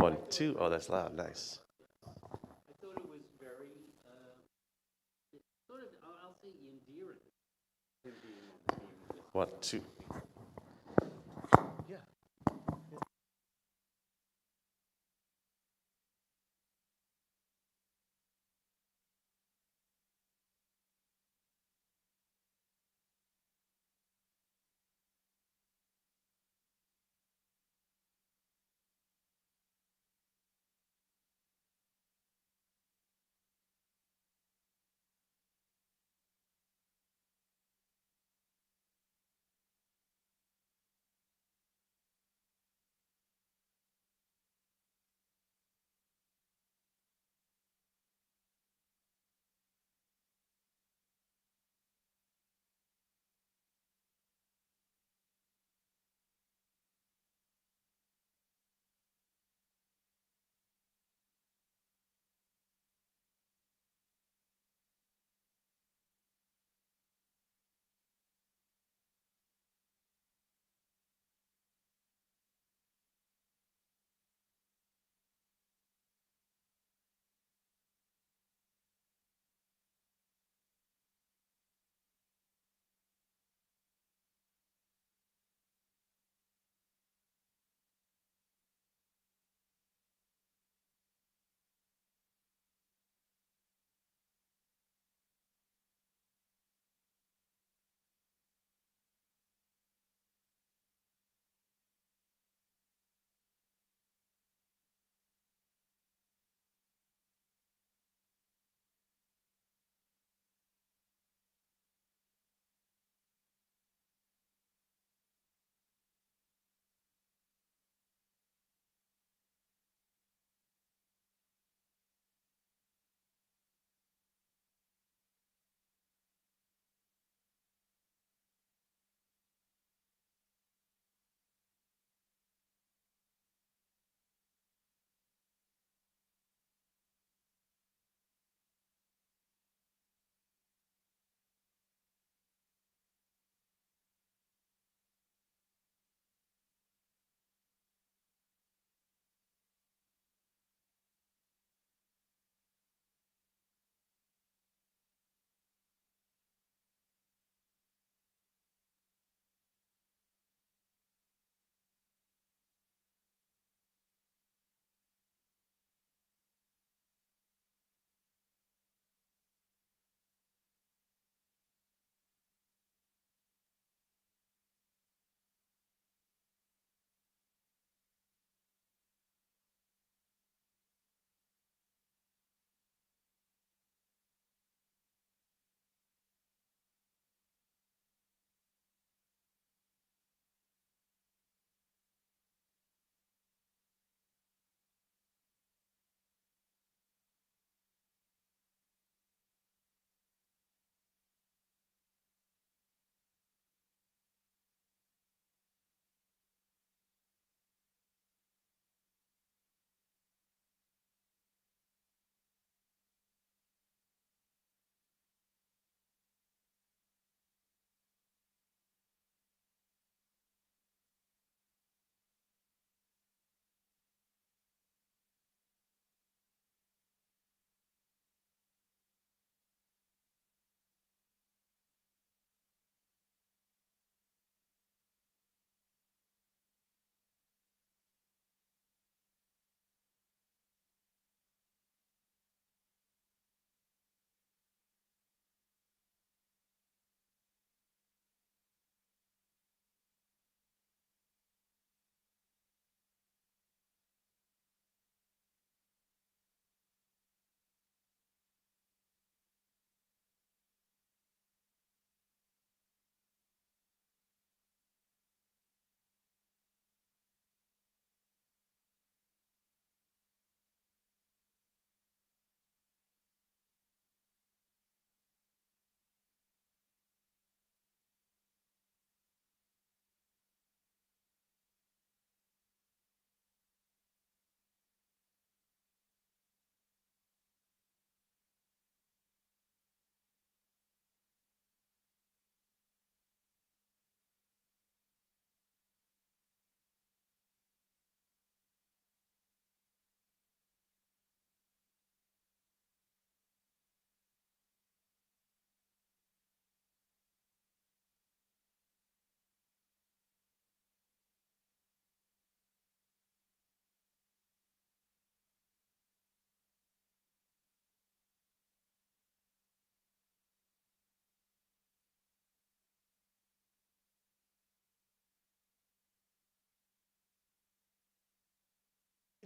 1, 2. Oh, that's loud. Nice. I thought it was very, sort of, I'll say endearing. Him being on the team with 1, 2. Yeah.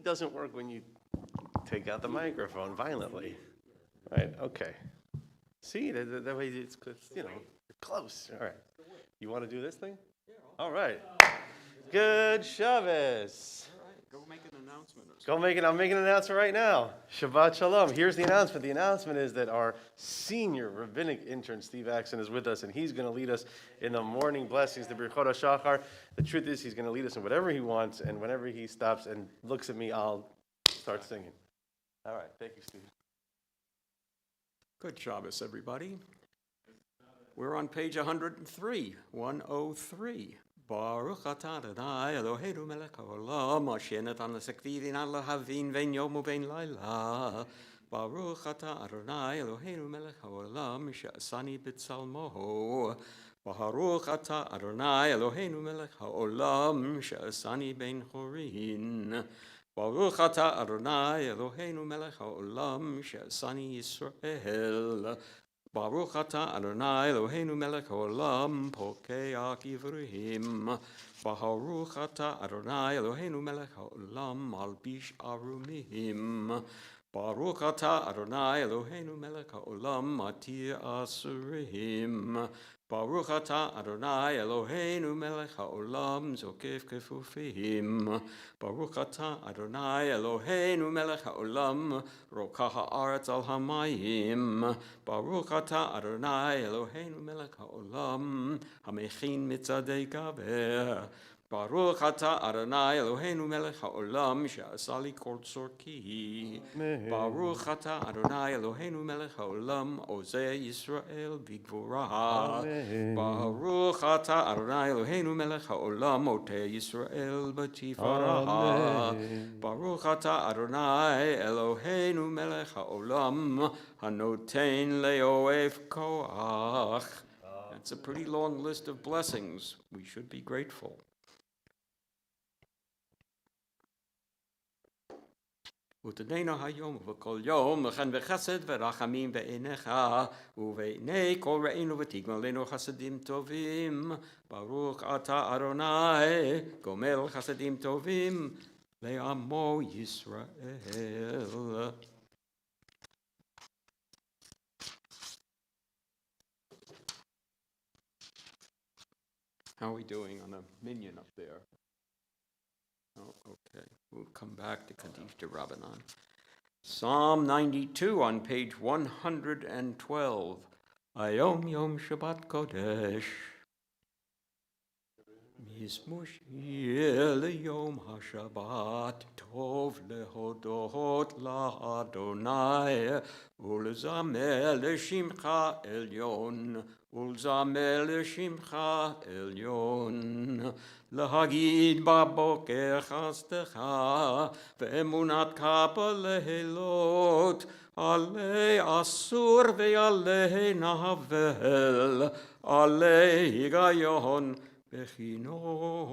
It doesn't work when you take out the microphone violently. Right, okay. See, that way it's, you know, you're close. All right. You want to do this thing? All right. Good Shabbos. All right, go make an announcement. I'm making an announcement right now. Shabbat Shalom. Here's the announcement. The announcement is that our senior rabbinic intern, Steve Axon, is with us, and he's going to lead us in the morning blessings, the Birchot HaShachar. The truth is, he's going to lead us in whatever he wants, and whenever he stops and looks at me, I'll start singing. All right. Thank you, Steve. Good Shabbos, everybody. We're on page 103, 103. Baruch atah Adonai Eloheinu melech haolam asher natan l'sakvidin lahavin vein yom uvein laila. Baruch atah Adonai Eloheinu melech haolam she'asani b'tzalmo. Baruch atah Adonai Eloheinu melech haolam she'asani ben chorin. Baruch atah Adonai Eloheinu melech haolam she'asani Yisrael. Baruch atah Adonai Eloheinu melech haolam pokeach ivrim. Baruch atah Adonai Eloheinu melech haolam malbish arumim. Baruch atah Adonai Eloheinu melech haolam matir asurim. Baruch atah Adonai Eloheinu melech haolam zokef kefufim. Baruch atah Adonai Eloheinu melech haolam rokach haaretz al hamayim. Baruch atah Adonai Eloheinu melech haolam hamechin mitzadei gaber. Baruch atah Adonai Eloheinu melech haolam she'asa li kol tzorki. Baruch atah Adonai Eloheinu melech haolam ozeh Yisrael b'gvura. Baruch atah Adonai Eloheinu melech haolam oteh Yisrael b'tifara. Baruch atah Adonai Eloheinu melech haolam hanoten le'oev koach. That's a pretty long list of blessings. We should be grateful. ותדענו היום ובכל יום וכן בחסד ורחמים בעיניך ובעיני כל רעינו ותגמלנו חסדים טובים. ברוך אתה אדוני גומל חסדים טובים לעמו ישראל. How are we doing on a minion up there? Oh, okay. We'll come back to Kaddish de Rabbanan. Psalm 92 on page 112. Ayom Yom Shabbat Kodesh. Mismushir leyom HaShabbat tov lehodot la'Adonai ulzamer leshimcha elyon ulzamer leshimcha elyon להגיד בבוקר חסדך ואמונתך בלילות עלי אסור ועלי נבל עלי היגיון בכינור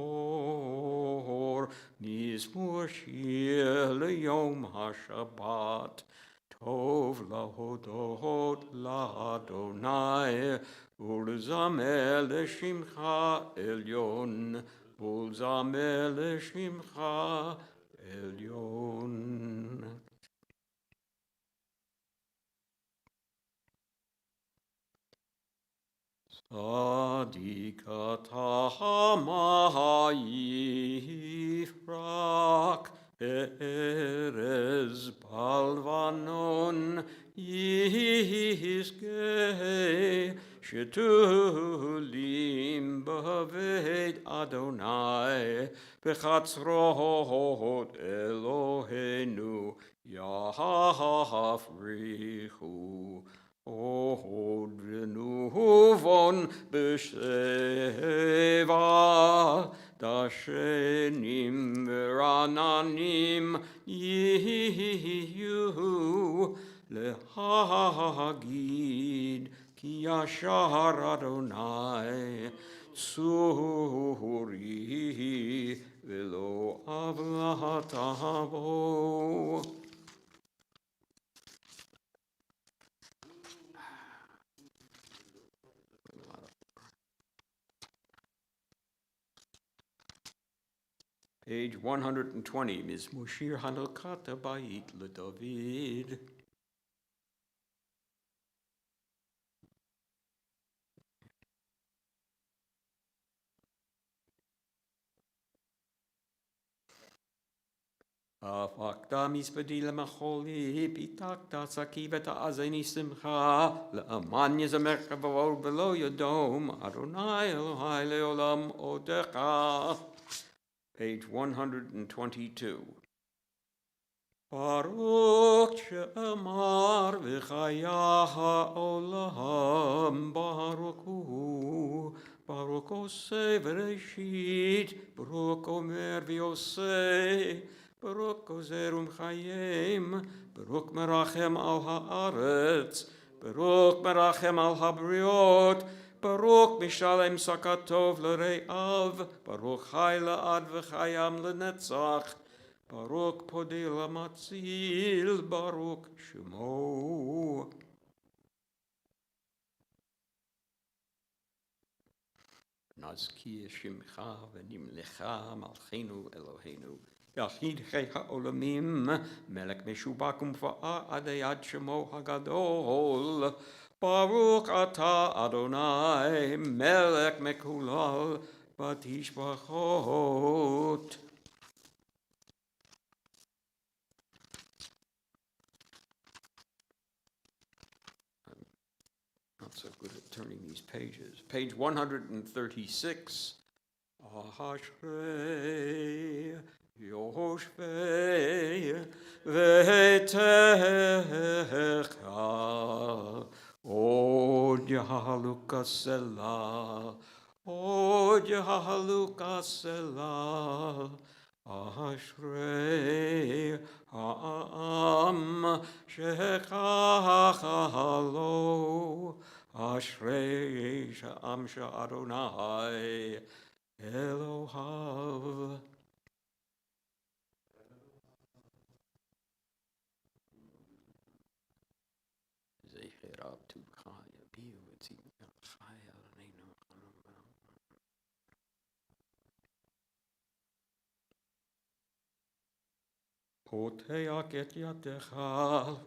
מזמור שיר ליום השבת טוב להודות לאדוני ולזמר לשמך עליון ולזמר לשמך עליון. צדיק אתה מה יפרח ארז בלבנון יזכה שתולים בבית אדוני בחצרות אלוהינו יפריחו עוד ונובון בשבע דשנים ורעננים יהיו להגיד כי ישר אדוני צורי ולא עוולה תבוא. Page 120, Mizmor Shir Hanukkat Bayit LeDavid. הפקת מזבדי למחולי, פיתקת שקי ותעזני שמחה, לאמן יזמרך בבואו ולא ידום, אדוני אלוהי לעולם עודך. Page 122. ברוך שאמר וחיה העולם, ברוך הוא. ברוך עושה בראשית, ברוך אומר ועושה, ברוך גוזר ומחיים, ברוך מרחם על הארץ, ברוך מרחם על הבריות, ברוך משלם שק הטוב לרעיו, ברוך חי לעד וחיים לנצח, ברוך פודה למציל, ברוך שמו. נזכיר שמך ונמלך מלכנו אלוהינו, יחיד חי העולמים, מלך משובח ומפואר עדי עד שמו הגדול. ברוך אתה אדוני, מלך מקולל בתשבחות. Not so good at turning these pages. Page 136. Ashrei Yoshvei Vetecha Od Yahaluka Selah Od Yahaluka Selah Ashrei Ha'am Shechalo Ashrei Sha'am Sha'adonai Elohav. Zecher ab tu chaya biu etzim chaya leinu. פותח את ידך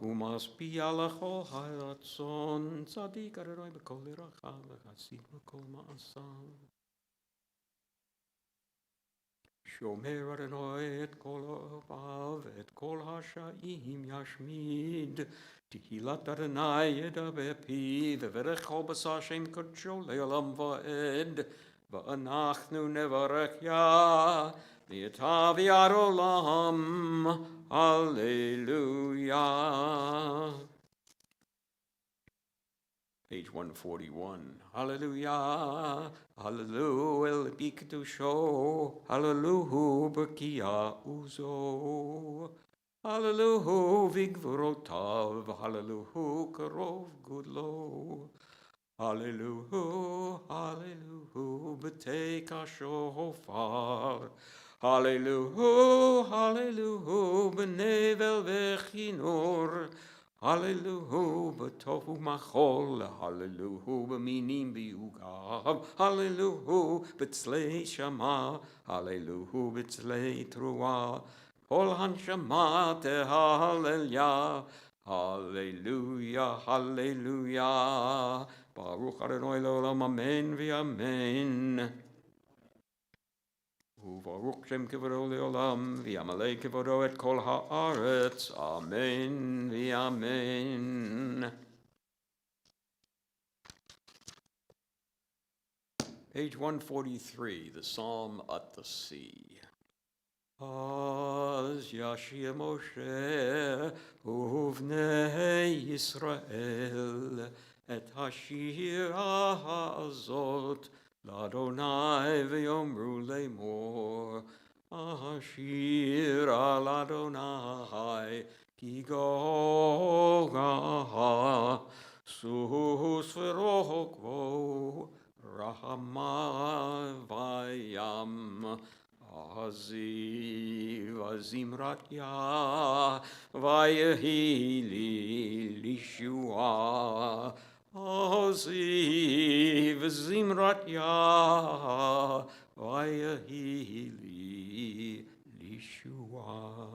ומשפיע לכל הרצון, צדיק אדוני בכל דרכיו וחסיד בכל מעשיו. שומר אדוני את כל אוהביו ואת כל השעים ישמיד. תהילת אדוני ידע בפיו וברך כל בשר שם קדשו לעולם ועד. ואנחנו נברך יה ויטב יד עולם. Hallelujah. Page 141. Hallelujah. Hallelujah. Bikdusho. Hallelujah. Bekia uzo. Hallelujah. Vigvorotav. Hallelujah. Karov gudlo. Hallelujah. Hallelujah. Beteka shofar. Hallelujah, hallelujah, benevel vechinor. Hallelujah, betofu machol. Hallelujah, beminim biugav. Hallelujah, betzlei shama. Hallelujah, betzlei trua. Kol hanshama tehallelujah. Hallelujah, hallelujah. Baruch Adonai l'olam, amen v'amen. וברוך שם כבודו לעולם, וימלא כבודו את כל הארץ, אמן ואמן. Page 143, the Psalm at the Sea. אז ישיר משה ובני ישראל את השיר הזאת, לאדוני ויאמרו לאמור, אשיר על אדוני כי גואל, סוס ורוכבו, רחמיו בים, הזיו הזמרת יה, ויהי לי לישועה. הזיו זמרת יה, ויהי לי לי לישועה.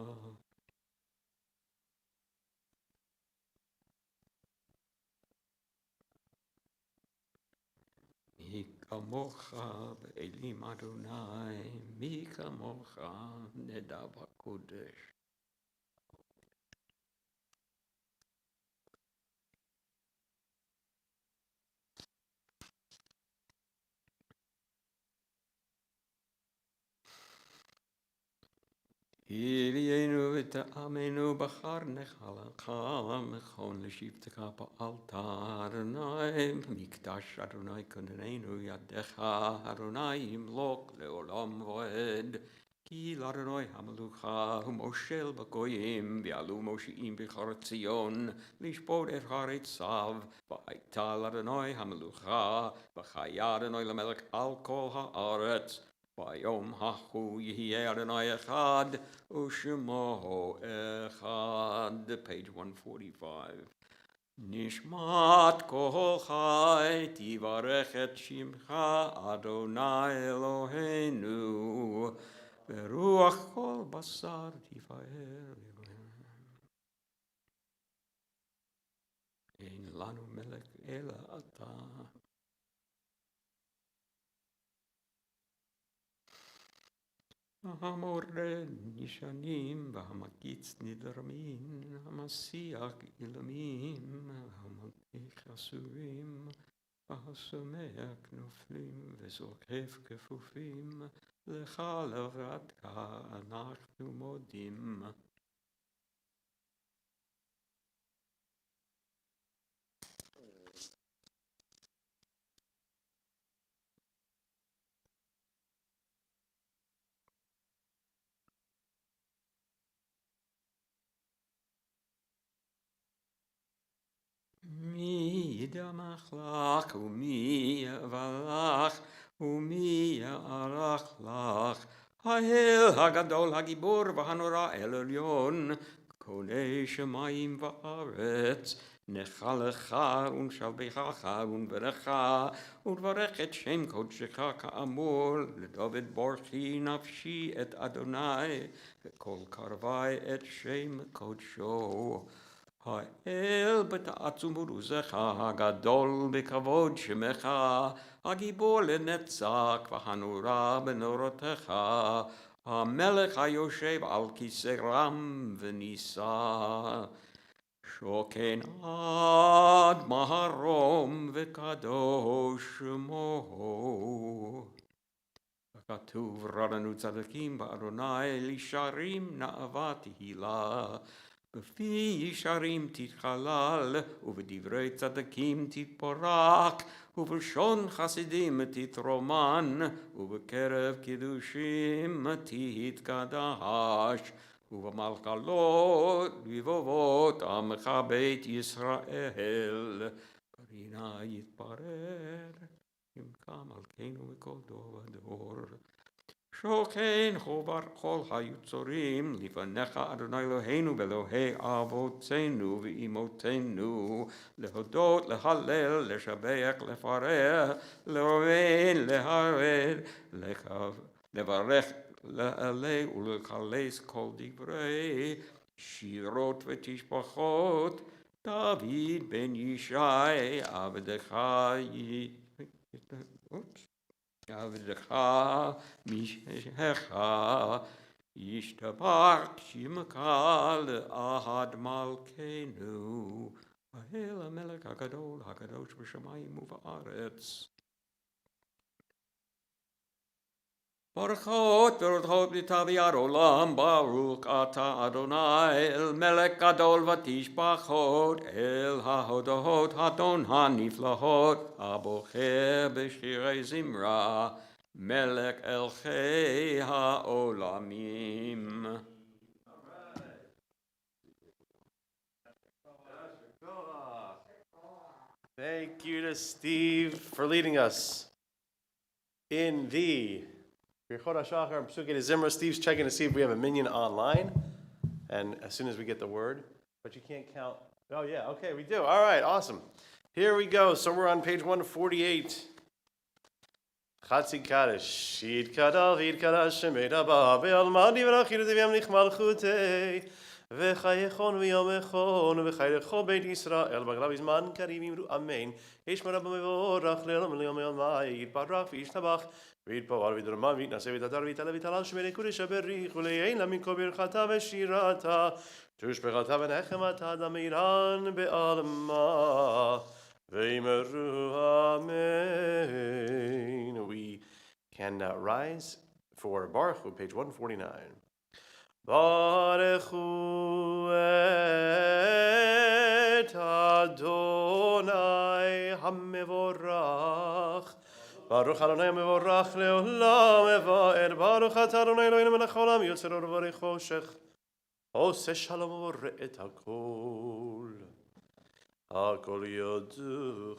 מי כמוך באלים אדוני, מי כמוך נדב הקודש. הביאנו וטעמנו בחר נחלך, מכון לשבתך פעלת אדוני, מקדש אדוני כונננו ידיך, אדוני ימלוך לעולם ועד. כי לאדוני המלוכה הוא מושל בגויים, ועלו מושיעים בחר ציון, לשפוט את הארציו, והייתה לאדוני המלוכה, וחיה אדוני למלך על כל הארץ. ביום ההוא יהיה אדוני אחד, ושמו אחד. Page 145. נשמת כל חי, תברך את שמך, אדוני אלוהינו, ברוח כל בשר תפאר. אין לנו מלך אלא אתה. המורד נשענים והמקיץ נדרמים, המסיח אילמים, המלך אסורים, והשמח נופלים וזוכף כפופים, לך לבדך אנחנו מודים. מי ידמך לך ומי יבלך ומי יערך לך, האל הגדול הגיבור והנורא אל עליון, קונה שמיים וארץ. נחלך ונשבחך ונברכך ונברך את שם קודשך כאמור, לדוד ברכי נפשי את אדוני וכל קרבי את שם קודשו. האל בתעצומות עוזך הגדול בכבוד שמך, הגיבור לנצח והנורא בנורותיך, המלך היושב על כיסא רם ונישא, שוכן עד מהרום וקדוש שמו. כתוב רדנו צדיקים באדוני, לישרים נאווה תהילה. בפי ישרים תתחלל, ובדברי צדיקים תתפורק, ובלשון חסידים תתרומן, ובקרב קידושים תתקדש, ובמלכלות לבבות עמך בית ישראל. פרינה יתפאר, ימקע מלכנו מכל דור ודור. שוכן כל היצורים לפניך אדוני אלוהינו ואלוהי אבותינו ואמותינו, להודות, להלל, לשבח, לפאר, להוריד, להרד, לברך, לעלה ולחלץ כל דברי שירות ותשבחות דוד בן ישי עבדך עבדך משך ישתבח שמך לעד מלכנו, האל המלך הגדול הקדוש בשמיים ובארץ. ברכות ורותחות בתביעת עולם, ברוך אתה אדוני אל מלך גדול ותשבחות, אל ההודות אדון הנפלאות, הבוחר בשירי זמרה, מלך אלכי העולמים. Thank you to Steve for leading us in the Birchot HaShachar and Psukei Zimra. Steve's checking to see if we have a minion online, and as soon as we get the word, but you can't count. Oh yeah, okay, we do. All right, awesome. Here we go. So we're on page 148. Chatzi Kaddish, Yitgadal v'Yitgadal Shemei Rabba, Be'alma Divrach Yirdi V'Yamlich Malchutei, V'chayechon V'yomechon, V'chayechon Beit Yisrael, B'glav Yizman Karim Yimru Amen, Yishma Rabba Mevorach, Le'olam Le'om Yomai, Yitbarach V'Yishtabach, V'Yitpavar V'Yidroma V'Yitnaseh V'Yitadar V'Yitala V'Yitala Shemei Kudesh HaBerich, V'Le'ein Lamin Kol Birchata V'Shirata, Tushbechata V'Nechemata Damiran Be'alma, V'Yimeru Amen. We can rise for Baruch Hu, page 149. Baruch Hu et Adonai HaMevorach. Baruch Adonai HaMevorach le'olam evaed. Baruch Ata Adonai Eloheinu melech haolam yotzer or v'orei choshech. Oseh shalom v'oreh et hakol. Hakol yodu.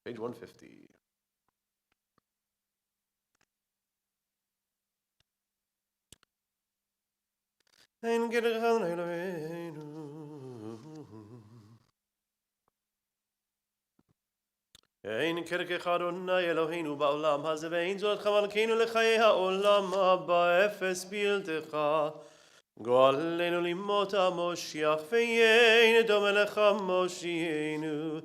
Page 150. Ein Gerechon Eloheinu. Ein Kerkech Adonai Eloheinu ba'olam hazeh ve'ein zot chamalkeinu lechayei ha'olam haba efes biltecha. Go'alenu limot ha'moshiach ve'yein dome lecha moshienu.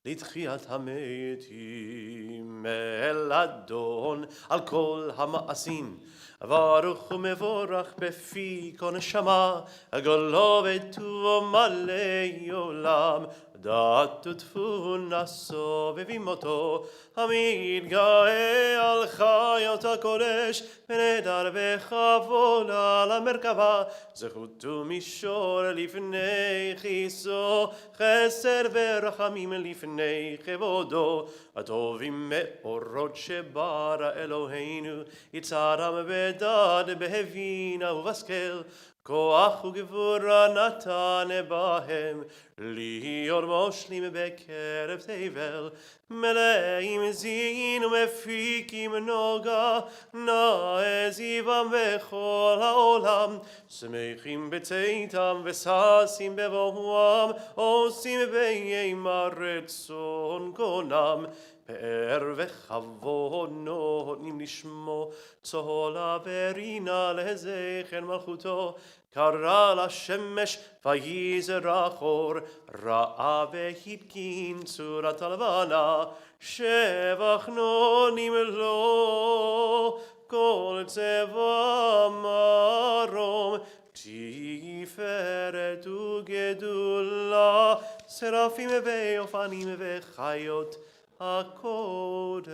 לתחיית המתים אל אדון על כל המעשים ברוך ומבורך בפי כל נשמה גולו וטובו מלא עולם דעת ותבונה סובבים אותו המתגאה על חיות הקודש ונדר וכבוד על המרכבה זכות ומישור לפני כיסו חסד ורחמים לפני כבודו הטובים מאורות שברא אלוהינו יצרם בדעת בהבינה ובשכל כוח וגבורה נתן בהם להיות מושלים בקרב תבל מלאים זין ומפיקים נוגה נעזיבם בכל העולם שמחים בצאתם וששים בבואם עושים בימה רצון קונם פאר וכבוד נותנים לשמו צהלה ורינה לזכר מלכותו קרא לשמש ויזרח אור ראה והתקין צורת הלבנה שבח נונים לו כל צבע מרום תפארת וגדולה שרפים ואופנים וחיות הקודש.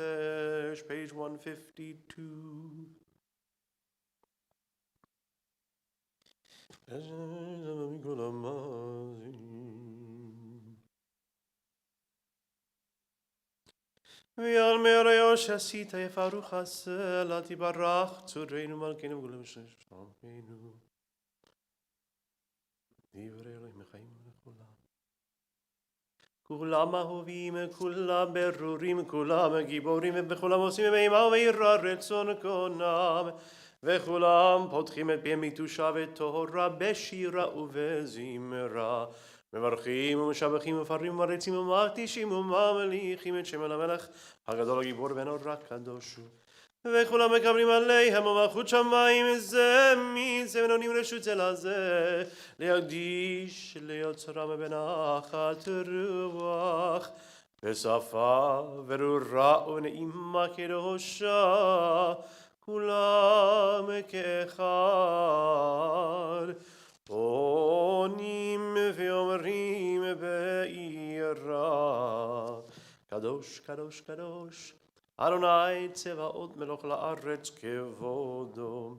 Page 152. ועל מרעו שעשית יפארו חסלה תברך צורנו מלכנו וגולם ששמנו דברי אלוהים חיים לכולם כולם אהובים כולם ברורים כולם גיבורים ובכולם עושים באימה וביראה רצון קונם וכולם פותחים את פיהם מקדושה וטהרה בשירה ובזמרה מברכים ומשבחים ומפארים ומריצים ומקדישים וממליכים את שם המלך הגדול הגיבור והנורא קדוש הוא וכולם מקבלים עליהם ומלכות שמיים זה מזה ונותנים רשות זה לזה להקדיש ליוצרם בנחת רוח בשפה ברורה ונעימה קדושה כולם כאחד עונים ואומרים ביראה קדוש קדוש קדוש אדוני צבאות מלוך לארץ כבודו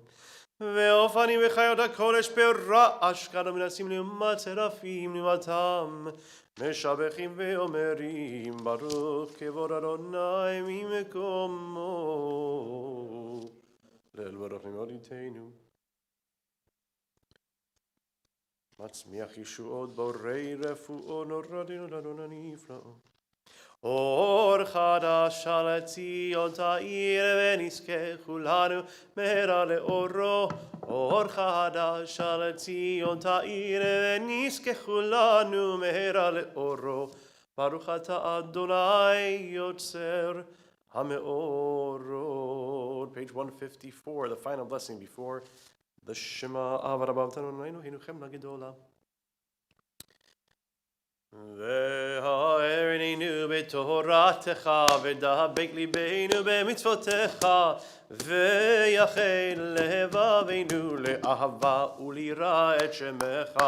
ואופנים וחיות הקודש ברעש קדם מנסים לעומת שרפים לעומתם משבחים ואומרים ברוך כבוד אדוני ממקומו ליל ברוך למולדתנו מצמיח ישועות בורי רפואו נורדנו לאדוני נפלאות אור חדש על ציון תאיר ונזכה כולנו מהרה לאורו אור חדש על ציון תאיר ונזכה כולנו מהרה לאורו ברוך אתה אדוני יוצר Hameorot, page 154, the final blessing before the Shema Avarabavtanu Noinu Hinuchem Nagidola. והערננו בתורתך ודבק ליבנו במצוותיך ויחל לבבינו לאהבה וליראה את שמך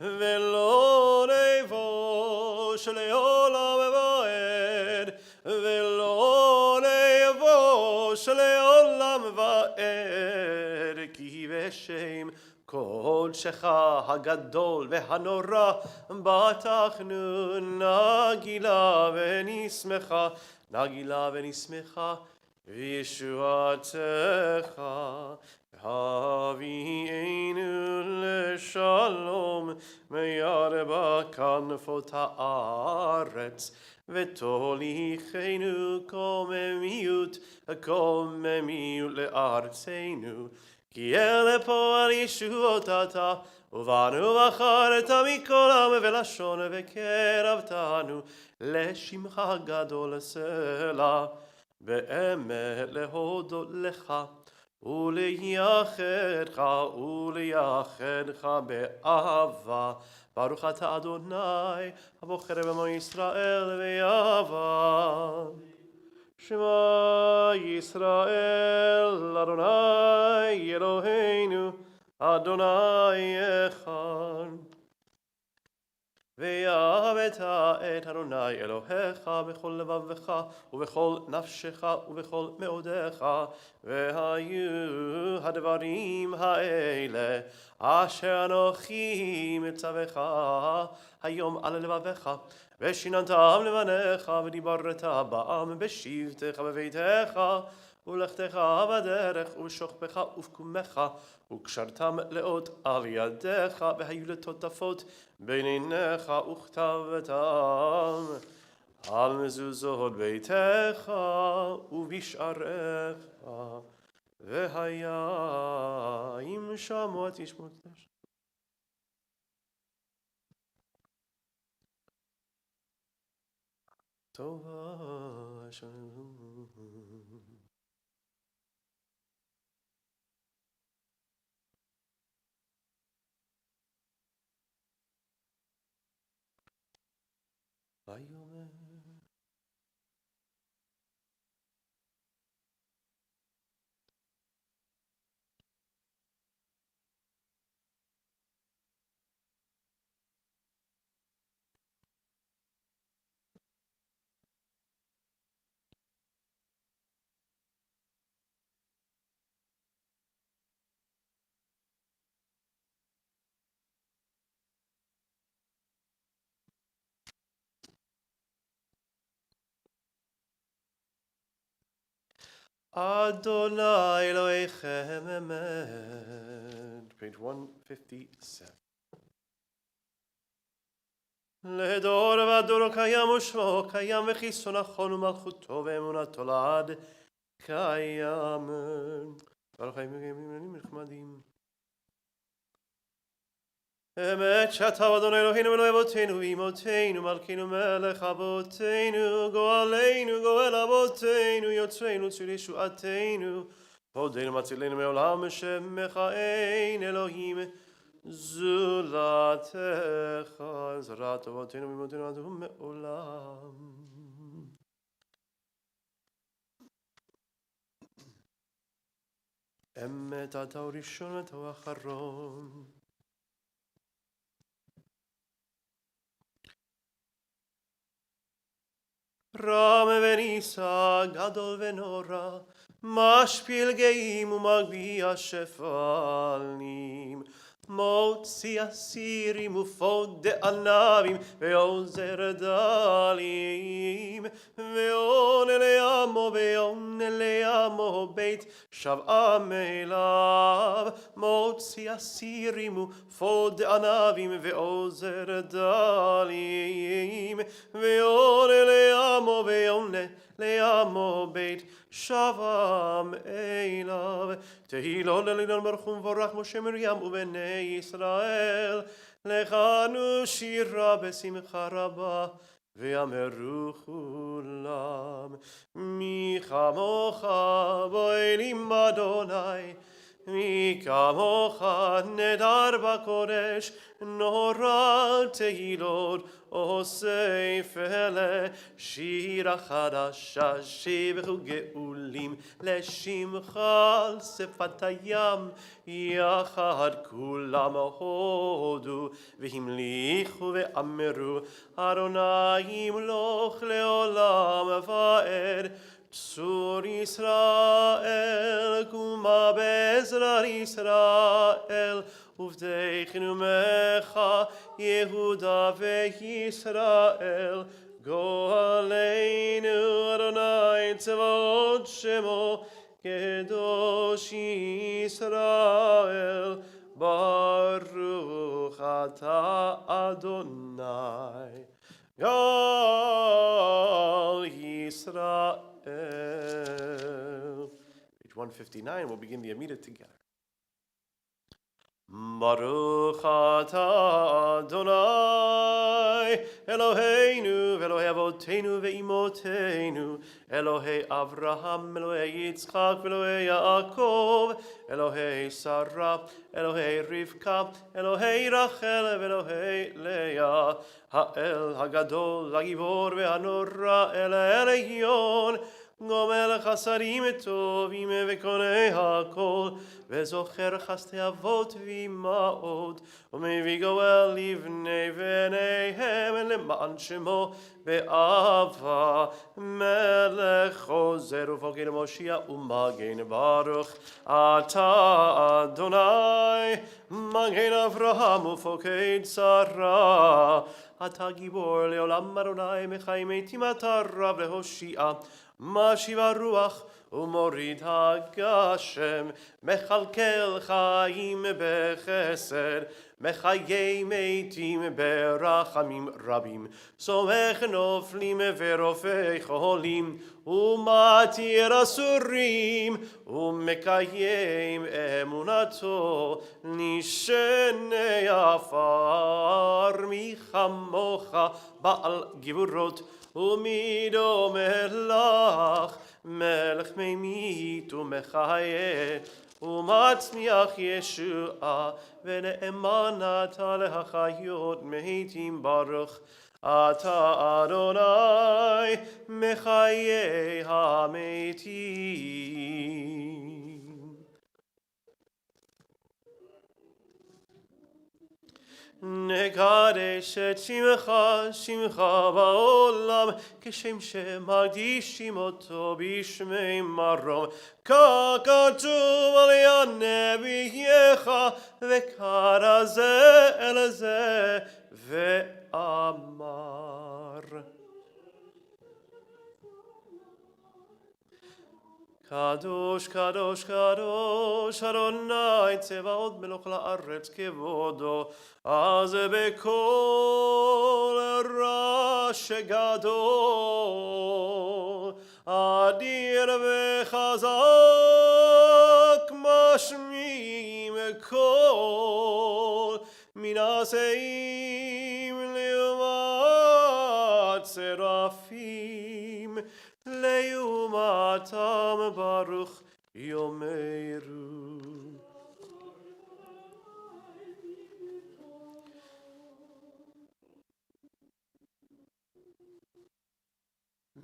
ולא נבוש לעולם ועד ולא נבוש לעולם ועד כי בשם קודשך הגדול והנורא בטחנו נגילה ונשמחה וישועתך הביאנו לשלום מירבה כנפות הארץ ותוליכנו קוממיות לארצנו כי אלה פועל ישועות אתה, ובאנו בחרת מכל עם ולשון וקרבתנו לשמך הגדול סלע, באמת להודות לך ולייחדך באהבה. ברוך אתה אדוני הבוחר במו ישראל ויאהבה. Shema Yisrael, Adonai Eloheinu, Adonai Echad. ואהבת את אדוני אלוהיך בכל לבבך ובכל נפשך ובכל מאודיך והיו הדברים האלה אשר אנוכי מצווך היום על לבביך ושיננתם לבניך ודיברת בעם בשבתך בביתך ולכתך בדרך ובשוכבך ובקומך וקשרתם לאות על ידיך והיו לטוטפות בין עיניך וכתבתם על מזוזות ביתך ובשעריך והיה אם שמוע תשמעו קדש. טובה שלום ויאמר Adonai Elohechem Emet, page 157. לדור ודור קיים ושמו קיים וכיסו נכון ומלכותו ואמונתו לעד קיים. ברוך הימים נחמדים. אמת שאתה אדוני אלוהינו ואלוהי אבותינו ואמותינו מלכינו מלך אבותינו גואלנו גואל אבותינו יוצרנו ציל ישועתנו הודינו מצילנו מעולם שמך אין אלוהים זולתך זרעת אבותינו ואמותינו עד מעולם. אמת אתה הוא ראשון ואתה הוא אחרון. רם ונישא גדול ונורא משפיל גאים ומגביה שפלים מוציא אסירים ופוד ענבים ועוזר דלים ועונה לעמו בית שבעם אליו מוציא אסירים ופוד ענבים ועוזר דלים ועונה לעמו בית שבעם אליו תהילות לאילן ברוך ומבורך משה מרים ובני ישראל לכנו שירה בשמחה רבה ואמרו כולם, מי כמוך באלים אדוני, מי כמוך נדר בקודש, נורא תהילות עושה פלא, שירה חדשה שבחו גאולים, לשמך על שפת הים, יחד כולם הודו, והמליכו ואמרו, אדוני ימלוך לעולם ועד. צור ישראל, קומה בעזרת ישראל, ובטחנו ממך, יהודה וישראל. גואלנו אדוני צבאות שמו, קדוש ישראל. ברוך אתה אדוני, גואל ישראל. Page 159, we'll begin the Amida together. Baruch atah Adonai, Eloheinu, Elohei Avotenu ve'imotenu, Elohei Avraham, Elohei Yitzchak, Elohei Yaakov, Elohei Sarah, Elohei Rivka, Elohei Rachel, Elohei Leah, Ha'el Hagadol, Hagivor ve'hanora, El Elyon, גומל חסרים טובים וקונה הכל, וזוכר חסדי אבות ואימהות, ומביא גואל לבני בניהם למען שמו באהבה. מלך חוזר ופוקד מושיע ומגן, ברוך אתה אדוני, מגן אברהם ופוקד שרה. אתה גיבור לעולם אדוני, מחי מתים אתה רב להושיע. משיב הרוח ומוריד הגשם, מכלכל חיים בחסד, מחיי מתים ברחמים רבים, סומך נופלים ורופא חולים, ומתיר אסורים, ומקיים אמונתו, נשנה עפר. מי כמוך בעל גבורות ומדומה לך, מלך ממית ומחיה, ומצמיח ישועה, ונאמן אתה להחיות מתים. ברוך אתה אדוני, מחיי המתים. נקדש את שמך, שמך בעולם, כשם שמקדישים אותו בשמי מרום, ככתוב על יד נביאך, וקרא זה אל זה ואמר. קדוש, קדוש, קדוש, אדוני צבאות מלוך לארץ כבודו, אז בקול רעש גדול, אדיר וחזק, משמיעים קול, מן השאים לעומת שרפים, לעומתם ברוך יאמרו.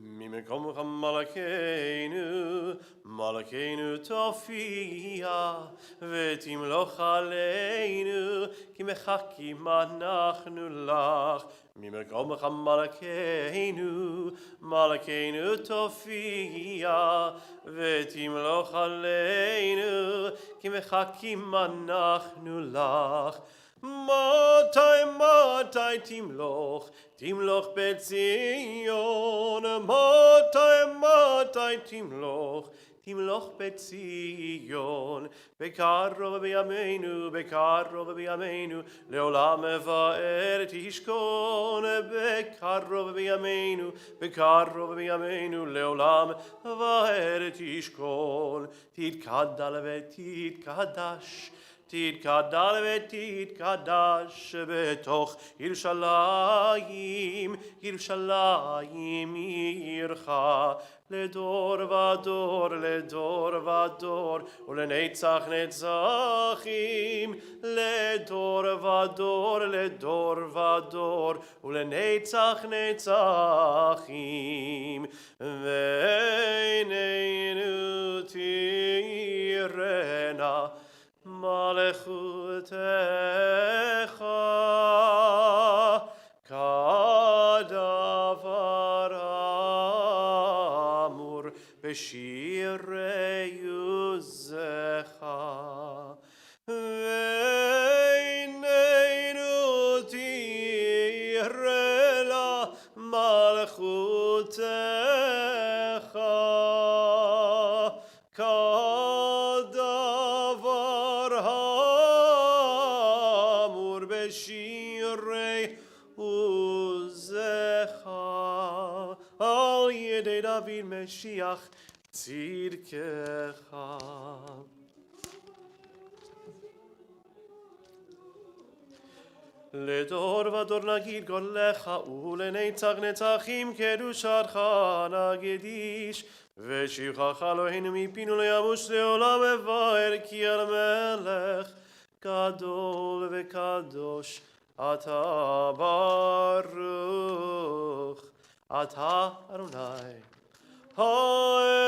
ממקומך מלכנו, מלכנו תופיע, ותמלוך עלינו, כי מחכים אנחנו לך. ממקומך מלכנו, מלכנו תופיע, ותמלוך עלינו, כי מחכים אנחנו לך. מתי מתי תמלוך, תמלוך בציון, מתי מתי תמלוך, תמלוך בציון. בקרוב בימינו, בקרוב בימינו, לעולם ועד תשכון. בקרוב בימינו, בקרוב בימינו, לעולם ועד תשכון. תתקדל ותתקדש, תתגדל ותתקדש בתוך ירושלים, ירושלים עירך, לדור ודור, לדור ודור, ולנצח נצחים, לדור ודור, לדור ודור, ולנצח נצחים, ועינינו תראנה מלכותך כדבר האמור בשירי עוזך. ועינינו תראה לה מלכותך כדבר האמור בשירי עוזך על ידי דוד משיח צדקך. לדור ודור נגיד גודלך, ולנצח נצחים קדושתך נקדיש, ושבחך אלוהינו מפינו לימוש לעולם מבאר, כי על מלך גדול וקדוש אתה ברוך, אתה אדוני האל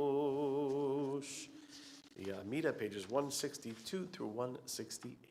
הקדוש. Yeah, meet at pages 162 through 168.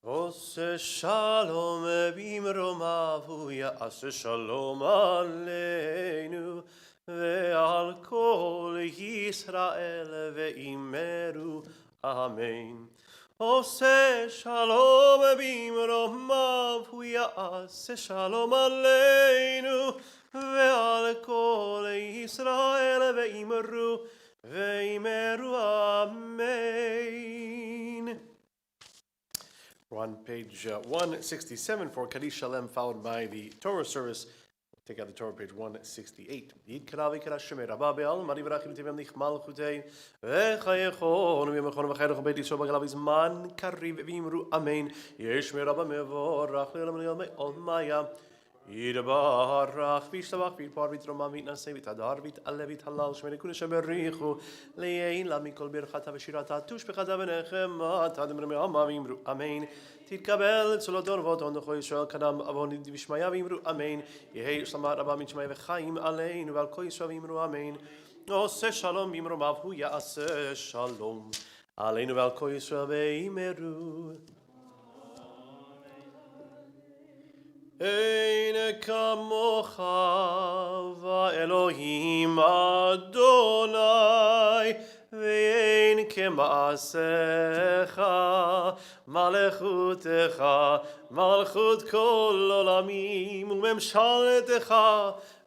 עושה שלום במרומיו, יעשה שלום עלינו ועל כל ישראל ואמרו אמן. עושה שלום במרומיו, יעשה שלום עלינו ועל כל ישראל ואמרו amen. We're on page 167 for Kaddish Shalem, followed by the Torah service. Take out the Torah, page 168. Yidkara v'yikara Shemei Rabba be'al, mari v'rachim tivem nichmal chutei, v'chayechon v'yemechon v'chayechon b'eit Yisrael b'galav izman kariv v'imru amen. Yesh me Rabba mevorach le'olam le'olam me'ol maya. Yidbarach v'yishtabach v'yidpar v'yitroma v'yitnaseh v'yitadar v'yit'aleh v'yithalal shmei nekudeshem berichu le'yila mikol birchata v'shirata tushbechata v'nechemata d'mre me'ama v'yimru amen. תתקבל צלודון ואותון לכל ישראל קדם אבון ושמיה ואמרו אמן. יהי שלמה רבה מן שמיה וחיים עלינו ועל כל ישראל ואמרו אמן. עושה שלום במרומיו הוא יעשה שלום עלינו ועל כל ישראל ואמרו אין כמוך ואלוהים אדוני, ואין כמעשיך, מלכותך, מלכות כל עולמים, וממשלתך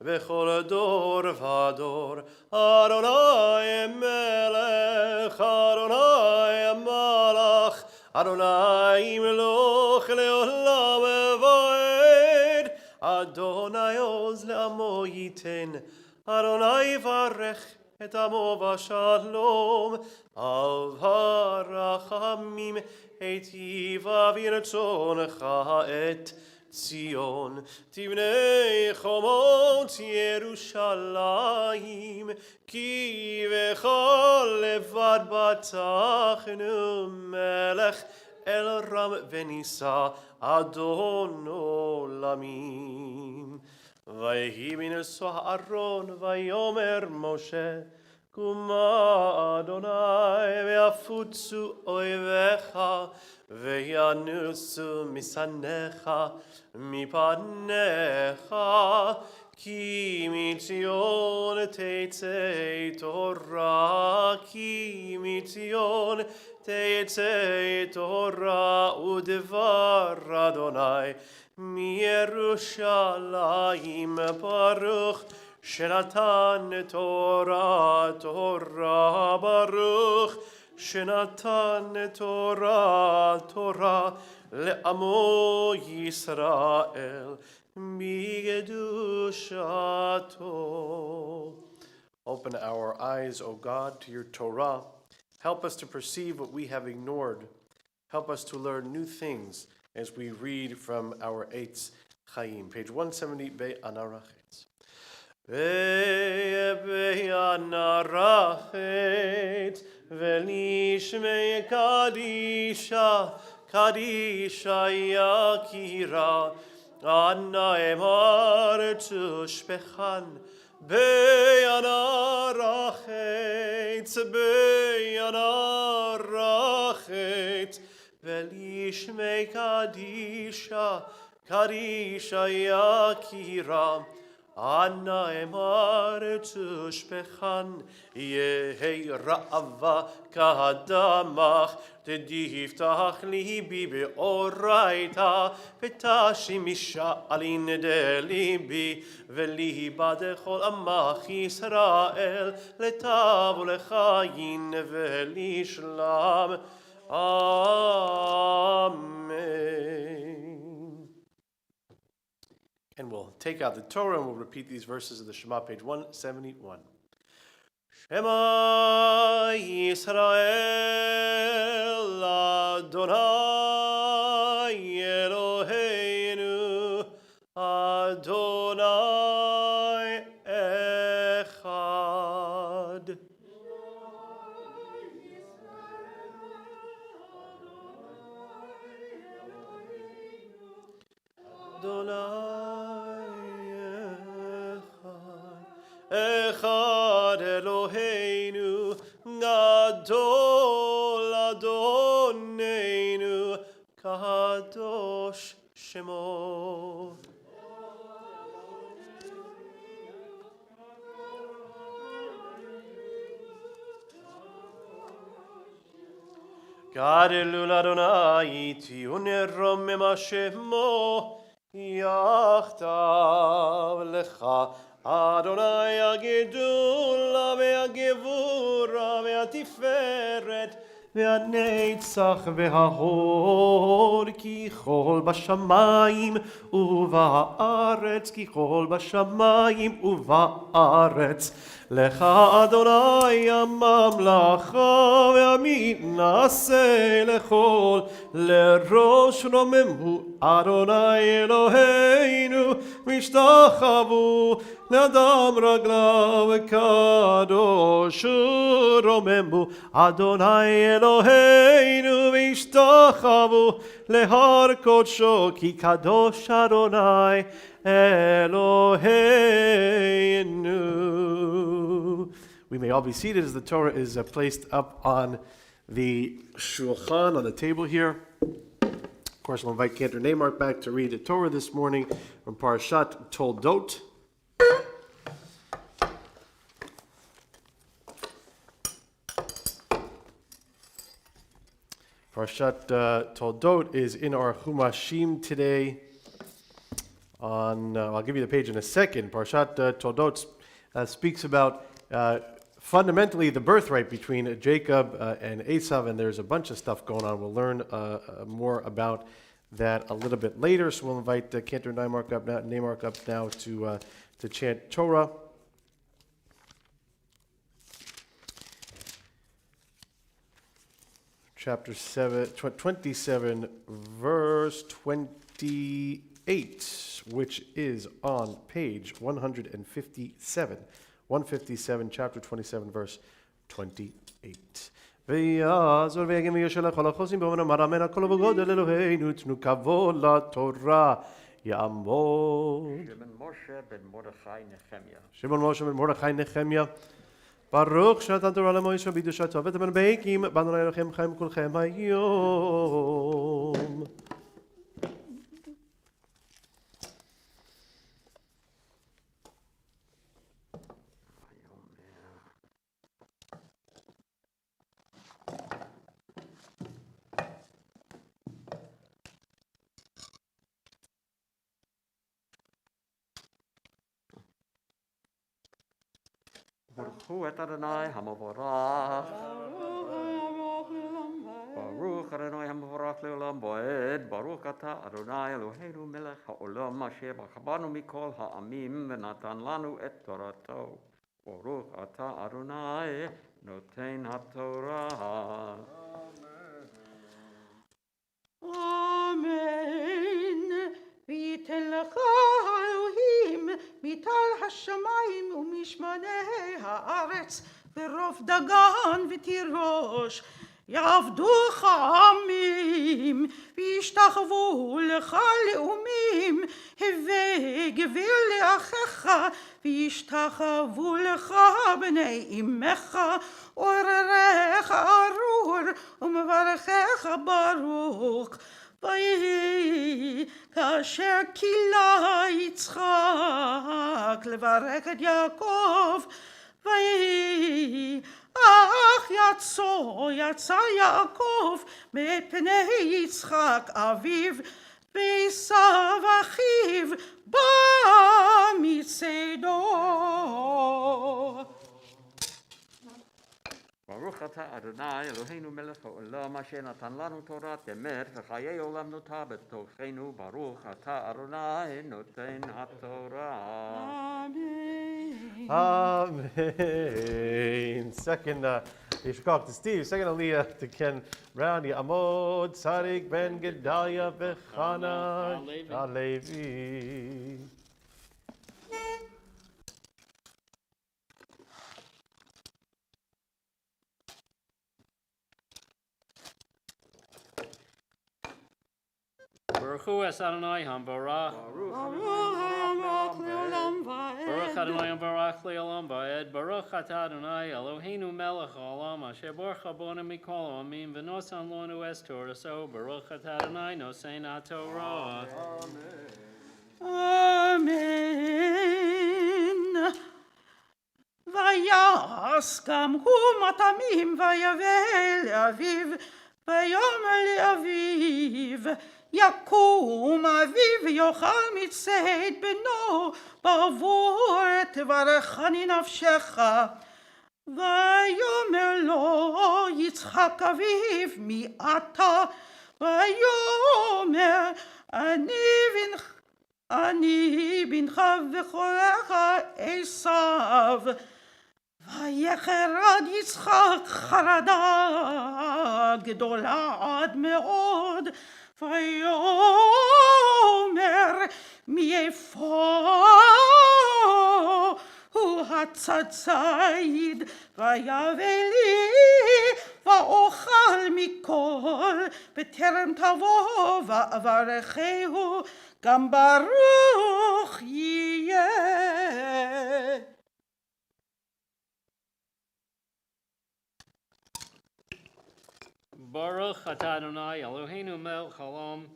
בכל דור ודור. אדוני מלך, אדוני מלך, אדוני ימלוך לעולם ועד. אדוני עוז לעמו ייתן, אדוני יברך את עמו בשלום. על הרחמים היטיב ברצונך את ציון, תבנה חומות ירושלים, כי בך לבד בטחנו, מלך אל רם ונישא, אדון עולמים. ויהי מנשוא אהרון ויאמר משה, קומה אדוני ויפוצו אויביך וינוסו משנאיך מפניך, כי מציון תצא תורה, כי מציון תצא תורה ודבר אדוני מירושלים. ברוך שנתן תורה, תורה, ברוך שנתן תורה, תורה לעמו ישראל בקדושתו. Open our eyes, O God, to your Torah. Help us to perceive what we have ignored. Help us to learn new things as we read from our Eitz Chaim. Page 170, Be'anarachetz. Be'anarachetz, ve'lishmei kadisha, kadisha yakira, anna emar tushpechan. Be'anarachetz, be'anarachetz, ve'lishmei kadisha, kadisha yakira, anna emar tushpechan. Yehi ra'ava kahadamach, תדיפתח ליבי באורייתא, ותשי משעלין דליבי, וליבה דכל עמך ישראל, לטוב ולחיים ולשלום. Amen. And we'll take out the Torah and we'll repeat these verses of the Shema, page 171. Shema Yisrael Adonai Eloheinu Adonai Echad. Adonai Echad, Echad Eloheinu, Gadol Adonenu, Kadosh Shemo. Gadol Adonai tiunerom memashemo, Yachtav lecha Adonai הגדולה והגבורה והתפארת והנצח וההוד, כי כל בשמיים ובארץ, כי כל בשמיים ובארץ. לך אדוני הממלכה והמתנשא לכל, לראש רוממו אדוני אלוהינו, והשתחוו לאדם רגליו קדוש רוממו אדוני אלוהינו, והשתחוו להר קודשו, כי קדוש אדוני Eloheinu. We may all be seated as the Torah is placed up on the shulchan, on the table here. Of course, we'll invite Cantor Marcos back to read the Torah this morning from Parashat Toldot. Parashat Toldot is in our Chumashim today. I'll give you the page in a second. Parashat Toldot speaks about fundamentally the birthright between Jacob and Esau, and there's a bunch of stuff going on. We'll learn more about that a little bit later. So we'll invite Cantor Marcos up now to chant Torah. Chapter 27, verse 28, which is on page 157. 157, chapter 27, verse 28. ויעזור ויגן וישל לכל החוסים באומר מרמן הכל ובגודל אלוהינו תנו כבוד לתורה יעמוד. שמעון משה בן מרדכי נחמיה. ברוך שנתן תורה למוישה בקדושתו ותאמר בקים באנו אלוהיכם חיים כולכם היום. ברכו את אדוני המבורך. ברוך אדוני המבורך לעולם ועד. ברוך אתה אדוני אלוהינו מלך העולם אשר ברך בנו מכל העמים ונתן לנו את תורתו. ברוך אתה אדוני נותן התורה. אמן. וייתן לך אלוהים מטל השמיים ומשמני הארץ ורוב דגן ותירוש. יעבדוך עמים וישתחוו לך לאומים. הווה גביר לאחיך וישתחוו לך בני אמך. עורריך ארור ומברכך ברוך. ויהי כאשר כילה יצחק לברך את יעקב. ויהי אך יצא יעקב מפני יצחק אביו. ועשיו אחיו בא מצדו. ברוך אתה אדוני אלוהינו מלך העולם אשר נתן לנו תורת אמת וחיי עולם נוטה בתוכנו. ברוך אתה אדוני נותן התורה. Amen. Second, Yishkach to Steve. Second, Aliyah to Ken Brown. Yamod, Tzadik Ben Gedalia Bechana Alevi. Baruch Hu es Adonai HaBarach. Baruch Adonai HaBarach Le'olam Va'ed. Baruch Atah Adonai Eloheinu Melech Haolam Asher Baruch Rabonu Mikol Ha'amim V'nosan Lonu Es Toraso. Baruch Atah Adonai Nosein HaTorah. אמן. ויעש גם הוא מטעמים ויבא לאביו ויאמר לאביו יקום אביו ויאכל מצאת בנו בעבור תברכני נפשך. ויאמר לו יצחק אביו מי אתה? ויאמר אני בנך בכורך עשיו. ויחרד יצחק חרדה גדולה עד מאוד. ויאמר מאיפה הוא הצציד? ויבא לי ואוכל מכל בטרם תבוא ואברכהו גם ברוך יהיה. Baruch Atah Adonai Eloheinu Melech Haolam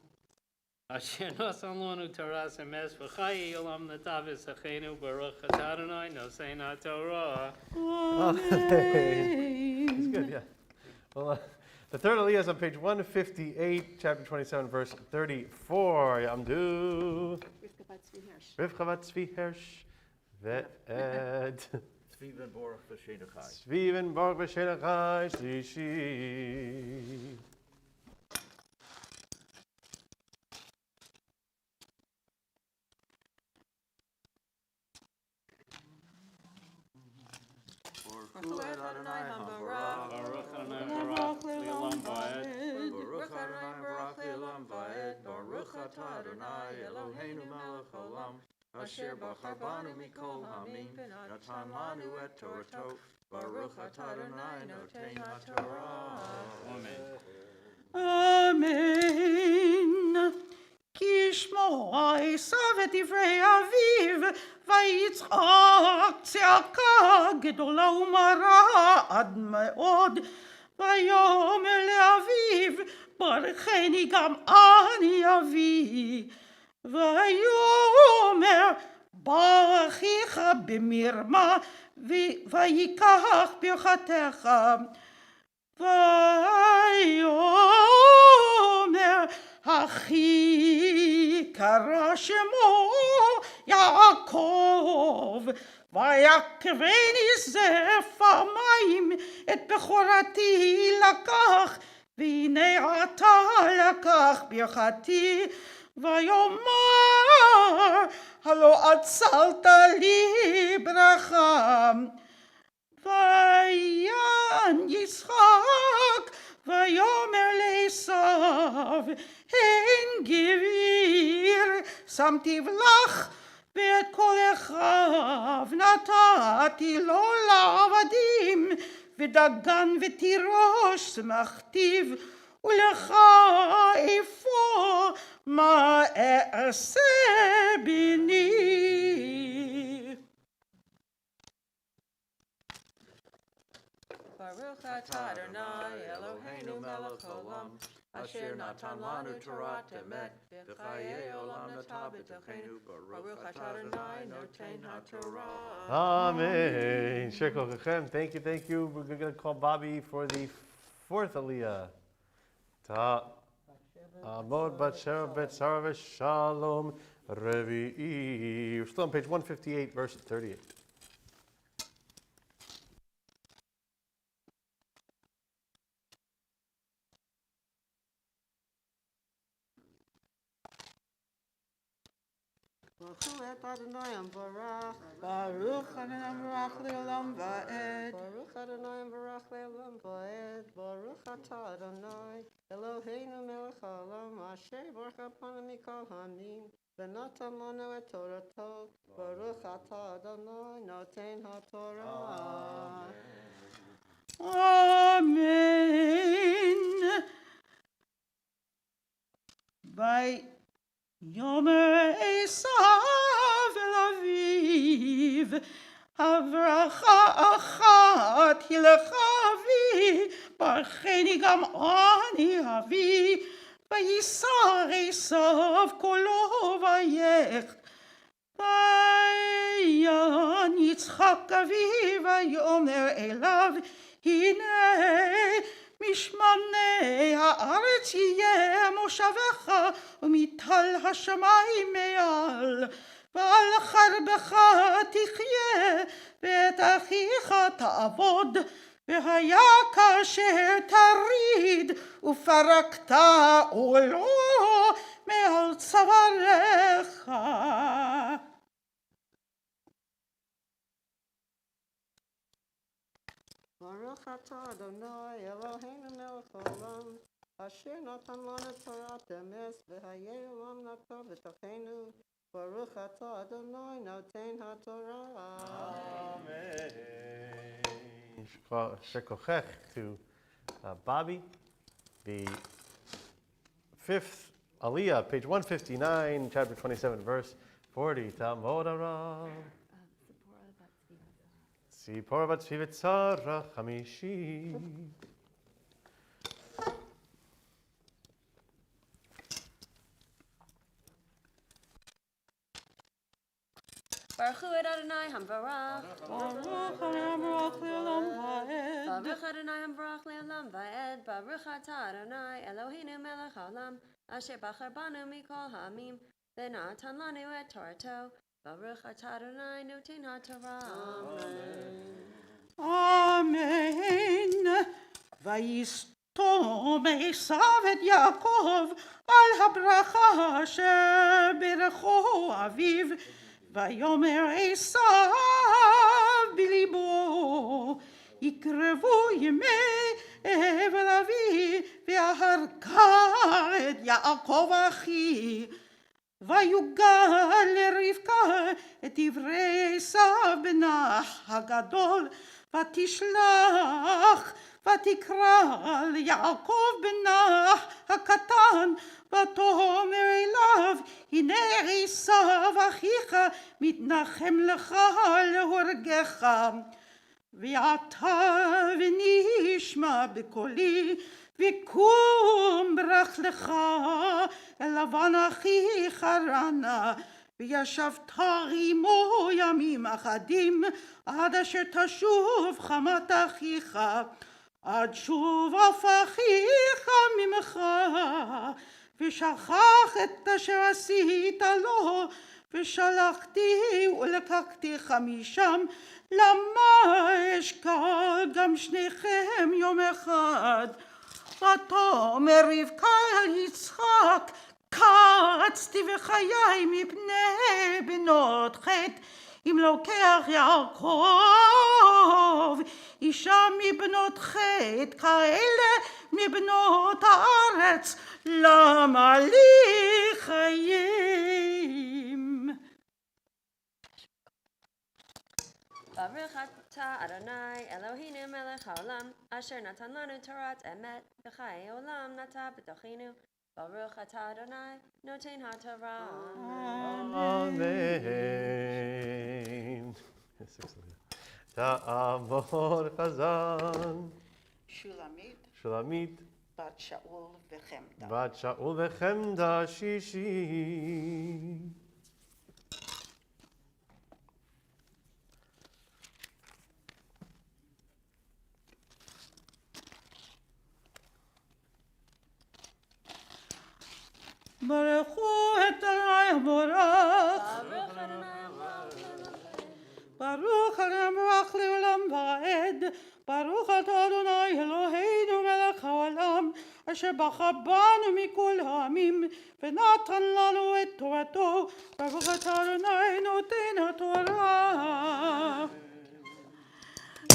Asher nosan lonu Toras emes v'chayi olam natav v'sachenu baruch atah Adonai nosein ha'Torah. It's good, yeah. Well, the third Aliyah is on page 158, chapter 27, verse 34. Yamdu. Rivka bat Tzvi Hersh. Ve'ed. Zviven Baruch V'Shenachai. Zviven Baruch V'Shenachai Shlishi. Baruch Adonai Baruch Le'olam Va'ed. Baruch Adonai Baruch Le'olam Va'ed. Baruch atah Adonai Eloheinu melech haolam. Asher bachar banu mikol hamim. Natan lanu et Torato. Baruch atah Adonai notein haTorah. אמן. כי ישמע עשיו את דברי אביו, ויצעק צעקה גדולה ומרה עד מאוד, ויאמר לאביו, ברכני גם אני אבי. ויאמר, ברכיך במרמה, ויקח ברכתך. ויאמר, אחי קרא שמו יעקב, ויקרבני זרף המים, את בכורתי לקח, והנה עתה לקח ברכתי. ויאמר, הלא הצלת לי ברכה. ויען יצחק, ויאמר לעשיו, הן גביר שמתיו לך, ואת כל אחיו נתתי לו לעבדים, ודגן ותירוש שמחתיו, ולך אפוא מה אעשה בני. Baruch atah Adonai Eloheinu melech haolam. Asher natan lanu Torah emet. V'chayei olam natav b'tochenu. Baruch atah Adonai notein haTorah. Amen. Shekol Kachem. Thank you. We're going to call Bobby for the fourth Aliyah. Ta Amod bat Sheva bet Sarva Shalom Revi'i. We're still on page 158, verse 38. Baruch Adonai Barach. Baruch Adonai Baruch Le'olam Va'ed. Baruch Adonai Barach Le'olam Va'ed. Baruch atah Adonai Eloheinu melech haolam. Asher baruch upon mikol hamim. V'natan lanu et Torato. Baruch atah Adonai notein haTorah. Amen. ויאמר עשיו אל אביו, הברכה אחת היא לך אבי, ברכני גם אני אבי. וייסר עשיו קולו ויך, ויען יצחק אביו, ויאמר אליו, הנה משמני הארץ יהיה מושבך, ומטל השמיים מעל. ועל חרבך תחיה, ואת אחיך תעבוד, והיה כאשר תריד, ופרקת עולו מעל צווארך. Baruch atah Adonai Eloheinu melech haolam. Asher natan lanu Torah emes. V'hayei olam natav b'tochenu. Baruch atah Adonai notein haTorah. Amen. Shekochech to Bobby. The fifth Aliyah, page 159, chapter 27, verse 40. Tamod Arav. Tzipora bat Tzvi v'tzara chamishi. Baruch hu Adonai Hamvarach. Baruch Adonai Baruch Le'olam Va'ed. Baruch Adonai Hamvarach Le'olam Va'ed. Baruch atah Adonai Eloheinu melech haolam. Asher bachar banu mikol ha'amim. V'natan lanu et Torato. Baruch atah Adonai noten ha'torah. Amen. ויסתום עשיו את יעקב על הברכה אשר ברכו אביו, ויאמר עשיו בליבו, יקרבו ימי אבל אבי, ואהרכה את יעקב אחי. ויוגל לרבקה את דברי עשיו בנה הגדול, ותשלח ותקרא ליעקב בנה הקטן, ותאמר אליו, הנה עשיו אחיך מתנחם לך להורגך. ועתה ונשמע בקולי, וקום ברח לך אל לבן אחיך רנה, וישבת עמו ימים אחדים, עד אשר תשוב חמת אחיך, עד שוב אף אחיך ממך, ושכח את אשר עשית לו, ושלחתי ולקחתיך משם, למה אשכל גם שניכם יום אחד. ותאמר רבקה אל יצחק, קצתי בחיי מפני בנות חטא, אם לוקח יעקב אישה מבנות חטא כאלה מבנות הארץ, למה לי חיים? Baruch atah Adonai Eloheinu melech haolam, asher natan lanu torat emet, v'chayei olam nata b'tochenu. Baruch atah Adonai noten ha'torah. Amen. תעבור חזן, שולמית, בת שאול וחמדה. בת שאול וחמדה שישי. ברכו את אדוני המבורך. Baruch Adonai ברוך המבורך לעולם ועד. ברוך אתה אדוני אלוהינו מלך העולם, אשר בחר בנו מכל העמים, ונתן לנו את תורתו. ברוך אתה אדוני נותן התורה.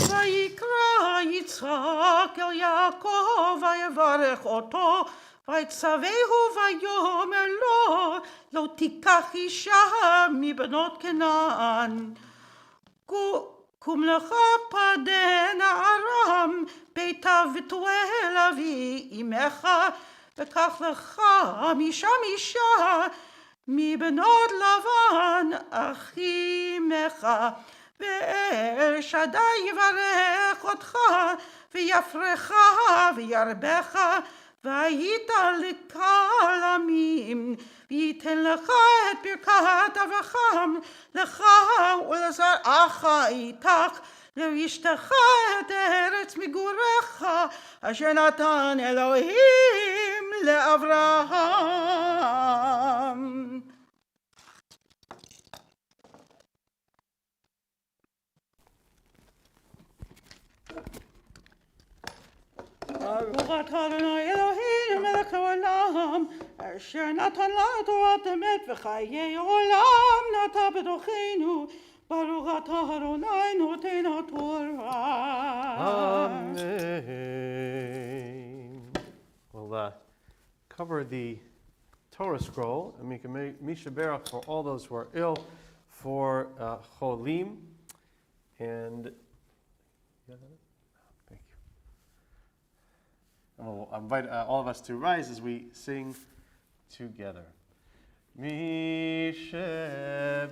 ויקרא יצחק אל יעקב ויברך אותו, ויצווהו ויאמר לו, לא תיקח אישה מבנות כנען. קום לך פדן ארם, ביתה ותואל אבי אמך, וקח לך משם אישה מבנות לבן אחי אמך. ואל שדי יברך אותך, ויפרך וירבך, והיית לקהל עמים, וייתן לך את ברכת אברהם, לך ולזרעך איתך, לרשתך את ארץ מגוריך, אשר נתן אלוהים לאברהם. ברוך אתה אדוני אלוהינו מלך העולם, אשר נתן לנו תורת אמת וחיי עולם נטע בתוכנו. ברוך אתה אדוני נותן התורה. Amen. We'll cover the Torah scroll and make a Misha Berach for all those who are ill, for Cholim, and thank you. And we'll invite all of us to rise as we sing together. Misha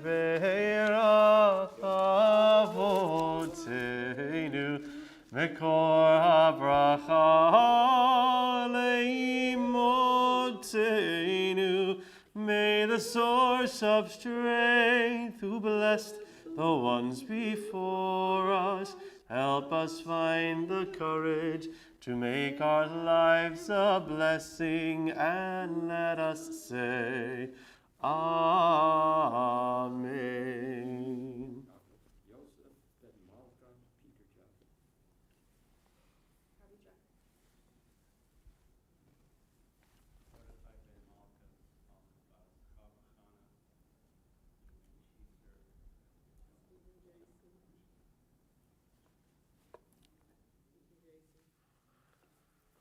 Berach Avotenu Mekor HaBracha Leimotenu May the source of strength, who blessed the ones before us, help us find the courage to make our lives a blessing, and let us say, Amen.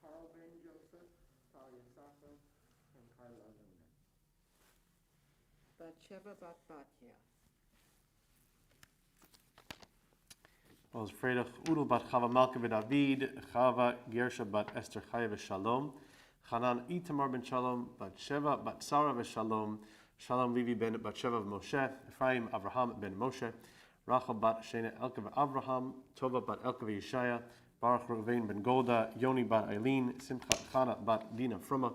Carl Ben Joseph, Talia Sasso, and Carla Luna. Bathsheba Bat Batya. Als Friedrich Udel bat Chava Malka David, Chava Gersha bat Esther Chaya v'Shalom, Hanan Itamar ben Shalom, bat Sheva bat Sarah v'Shalom, Shalom Levi ben bat Sheva v'Moshe, Ephraim Avraham ben Moshe, Rachel bat Shena Elka v'Avraham, Tova bat Elka v'Yishaya, Baruch Ruvain ben Golda, Yoni bat Eileen, Simcha Chana bat Dina Fruma,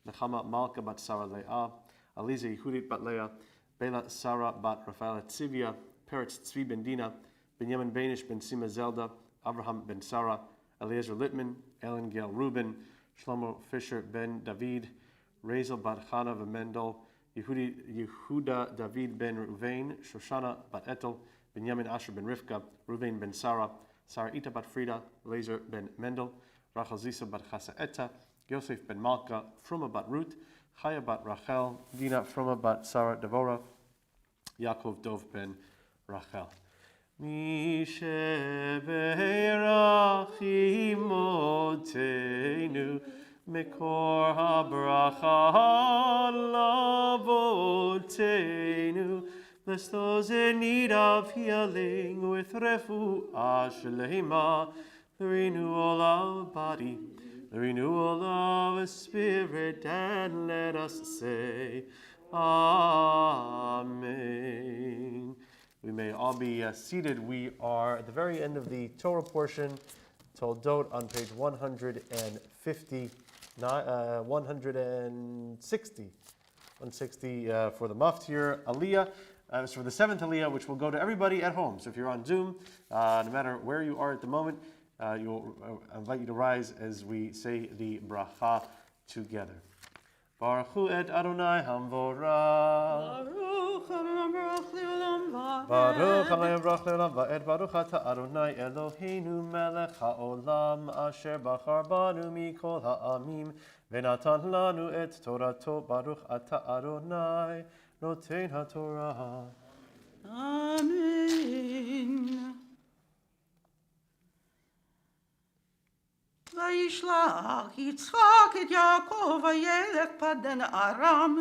Nechama Malka bat Sarah Leah, Aliza Yehudit bat Leah, Bela Sarah bat Rafael Tzivia, Peretz Tzvi ben Dina, Benjamin Banish ben Sima Zelda, Abraham ben Sarah, Eliezer Littman, Ellen Gail Rubin, Shlomo Fisher ben David, Razel bat Chana v'Mendel, Yehuda David ben Ruvain, Shoshana bat Etel, Benjamin Asher ben Rivka, Ruvain ben Sarah, Sarah Ita bat Frida, Eliezer ben Mendel, Rachel Zisa bat Chasa Etta, Yosef ben Malka, Fruma bat Ruth, Chaya bat Rachel, Dina Fruma bat Sarah Devora, Yaakov Dov ben Rachel. Misheberach imotenu mekor habracha lavotenu. Bless those in need of healing with refuah shlema, the renewal of body, the renewal of spirit, and let us say, Amen. We may all be seated. We are at the very end of the Torah portion, Toldot, on page 160 for the Maftir Aliyah. So for the seventh Aliyah, which will go to everybody at home. So if you're on Zoom, no matter where you are at the moment, I invite you to rise as we say the bracha together. Baruch hu et Adonai Hamvorah. Baruch Adonai Baruch Leolam Va'ed. Baruch Adonai Baruch Leolam Va'ed. Baruch Ata Adonai Eloheinu melech haolam asher bachar banu mikol ha'amim v'natan lanu et Torato. Baruch Ata Adonai noten haTorah. Amen. וישלח יצחק את יעקב וילך פדן ארם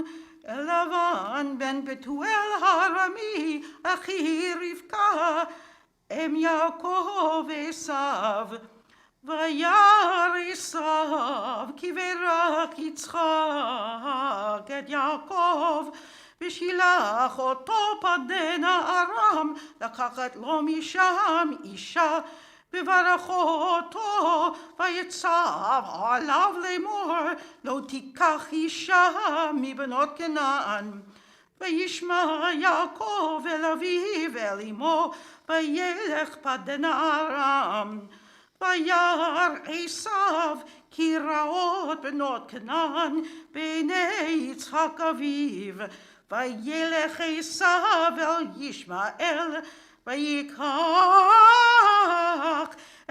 אל לבן בן בתואל הארמי אחי רבקה אם יעקב עשיו וירא עשיו כי ברך יצחק את יעקב ושילח אותו פדן ארם לקחת לו משם אישה בברך אותו ויצב עליו לאמור לא תיקח אישה מבנות כנען וישמע יעקב אל אביו ואל אמו וילך פדן ארם וירא עשיו כי רעות בנות כנען בעיני יצחק אביו וילך עשיו אל ישמעאל ויקח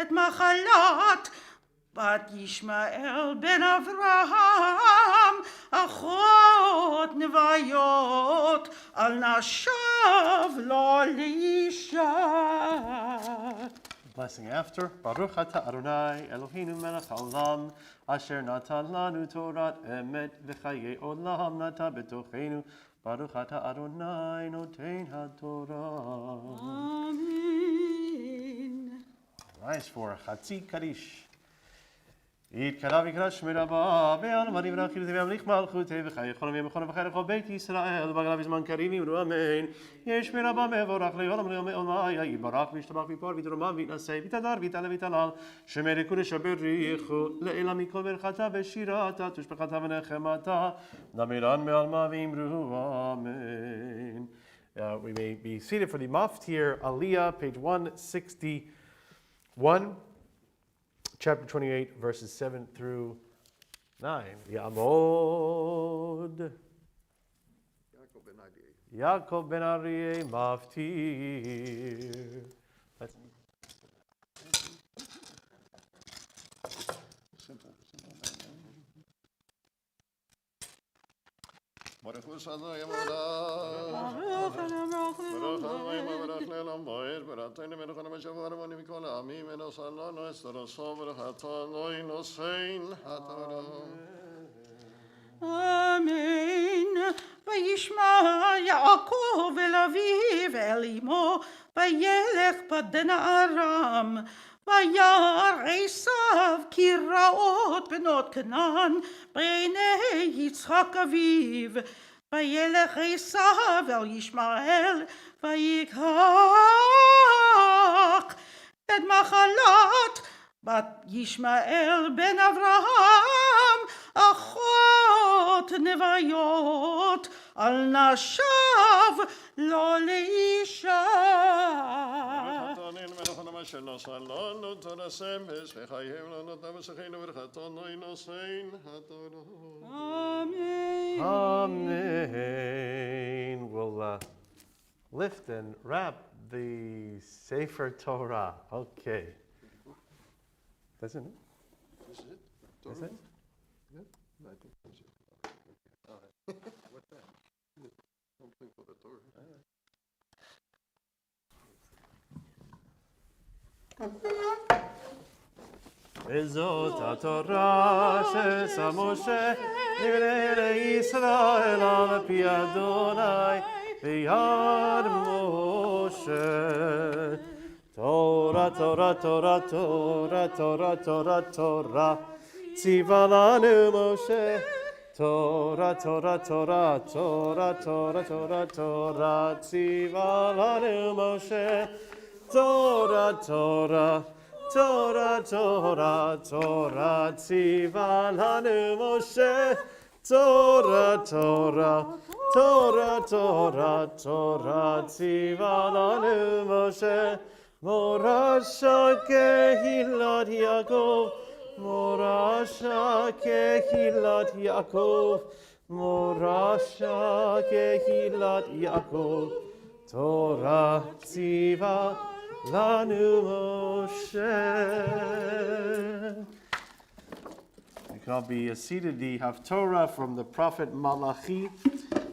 את מחלת בת ישמעאל בן אברהם אחות נוויות על נשיו לו לאישה. Blessing after. Baruch Ata Adonai Eloheinu melech haolam asher natan lanu Torat emet v'chayei olam nata betochenu. Baruch Ata Adonai noten haTorah. Amen. Rise for Chatzi Kaddish. יתקרא ויקרא שמי רבה, ואלמני ורחילתי וימליך מלכותי, וחי יכול ויהיה מכון וחי לכל בית ישראל, ובגלה בזמן קריב יאמרו אמן. יש מי רבה מבורך לעולם לעולמי, יתברך וישתבח ויפול ויתרומם ויתנשא, ויתהדר ויתעלה ויתהלל, שמי קודש הבריחו, לעילה מכל ברכתה ושירתה, תושבחתה ונחמתה, נמרן בעלמה ואמרו אמן. We may be seated for the Maftir Aliyah, page 161. Chapter 28, verses 7 through 9. Yamod. Yaakov ben Aryeh Maftir. Baruch Adonai Baruch Adonai Baruch Lelam Boed Baratayne Melchon Mashavar Moni Mikol Amim Enosalano Estoroso Baruch Adonai Nosein Hatorah. Amen. וישמע יעקב אל אביו ואל אמו, וילך בדן ארם. וירא עשיו כי רעות בנות כנען בעיני יצחק אביו. וילך עשיו אל ישמעאל, ויקח את מחלת בת ישמעאל בן אברהם, אחות נוויות, על נשיו לא לאישה. Amen. Amen. We'll lift and wrap the Sefer Torah. Okay. That's it? This is it? That's it? I think that's it. What's that? Something for the Torah. וזאת התורה שעשה משה לבני ישראל על פי אדוני ביד משה. תורה, תורה, תורה, תורה, תורה, תורה, תורה, ציווה לנו משה. תורה, תורה, תורה, תורה, תורה, תורה, תורה, ציווה לנו משה. תורה, תורה, תורה, תורה, תורה, ציווה לנו משה. תורה, תורה, תורה, תורה, תורה, ציווה לנו משה. מורשה קהילת יעקב, מורשה קהילת יעקב, מורשה קהילת יעקב, תורה ציווה לנו משה. You can all be seated. The Haftorah from the prophet Malachi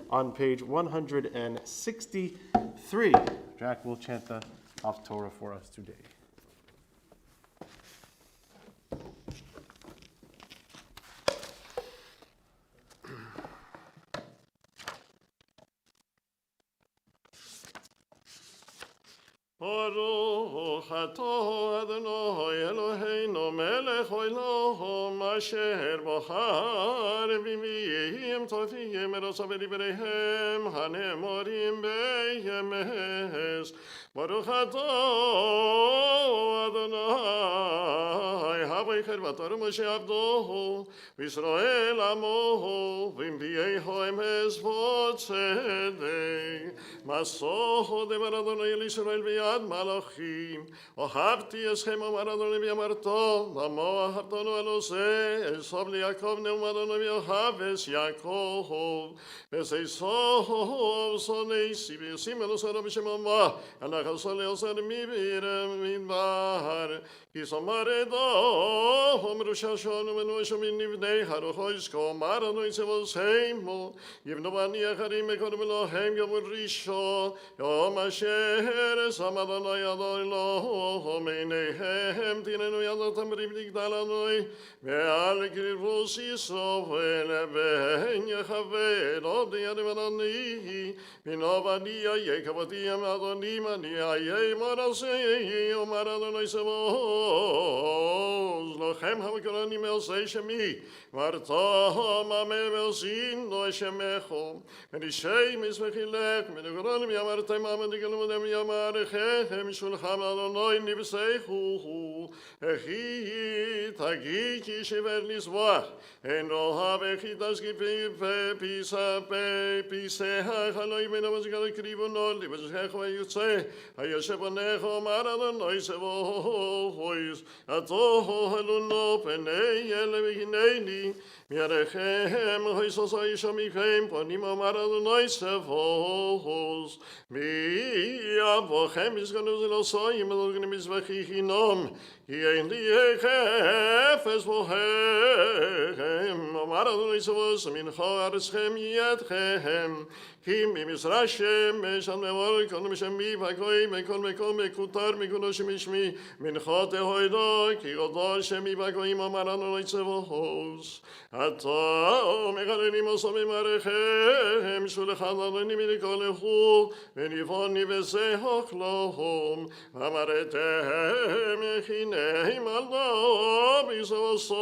on page 163. Jack will chant the Haftorah for us today. Baruch atah Adonai Eloheinu melech olam asher bachar b'miyim tovim erosav v'divreihem hanemorim beyemes. Baruch atah Adonai havicher v'tor Moshe avdohu v'Yisrael amohu v'imvieho emes v'tzedek masoho devar Adonai el Yisrael v'yad מלאכים, אהבתי אתכם אמר אדוני ואמרתו, למה אהבתנו על עושה, אסוב ליעקב נאום אדוני ויאהבס יעקב, וסייסוב שונאיסי וישים אלו שרו בשם אמה, הנחסו לעשר מבירם מדבר, כי סומר אדום רוששון ומנושו מנבני הרוחו יזכו, אמר אדוני צבאוסיימו, יבנו בני אחרים מקודם אלוהם יבוא ראשון, יום אשר שמה Adonai Adonai Meinehem Tinenu Yadatam Ribdigdalanoi Ve'al Kirvus Yisroel Ben Yechaved Od Yadivanani Vinovadia Yekavatia Adonima Niaye Marasei Omar Adonai Savos Lochem Havakarani Melsei Shemi Marta Mame Melsin No Shemecho Merishei Misvechilek Menugranim Yamartem Amadigalum Yamarechem Shulcham Adonai Nibseichu Echi Tagiki Shiver Lisboa Eno Havechi Daski Pisa Piseha Haloi Menamazigal Krivono Libeshecho Yutse Ayashebanecho Maradonai Sevois Atoho Haluno Penei Elevihineni Miarechem Hoisos Aishamichem Ponima Maradonai Sevos Mia Bochem is going to Soim Loganim Vachinom Yen Liechefes Bohem Maradonai Sevos Mincho Areschem Yetchem Kim Misrashem Meshan Memor Konom Mi Vagoy Mekon Mekom Mekutar Mekunosh Mishmi Mincho Tehoido Kigodol Shemi Vagoy Maradonai Sevos Ato Megalimos Marechem Shulchanani Minikolehu Venivoni Vesehoklohom Amaretem Chineim Aldo Bisoso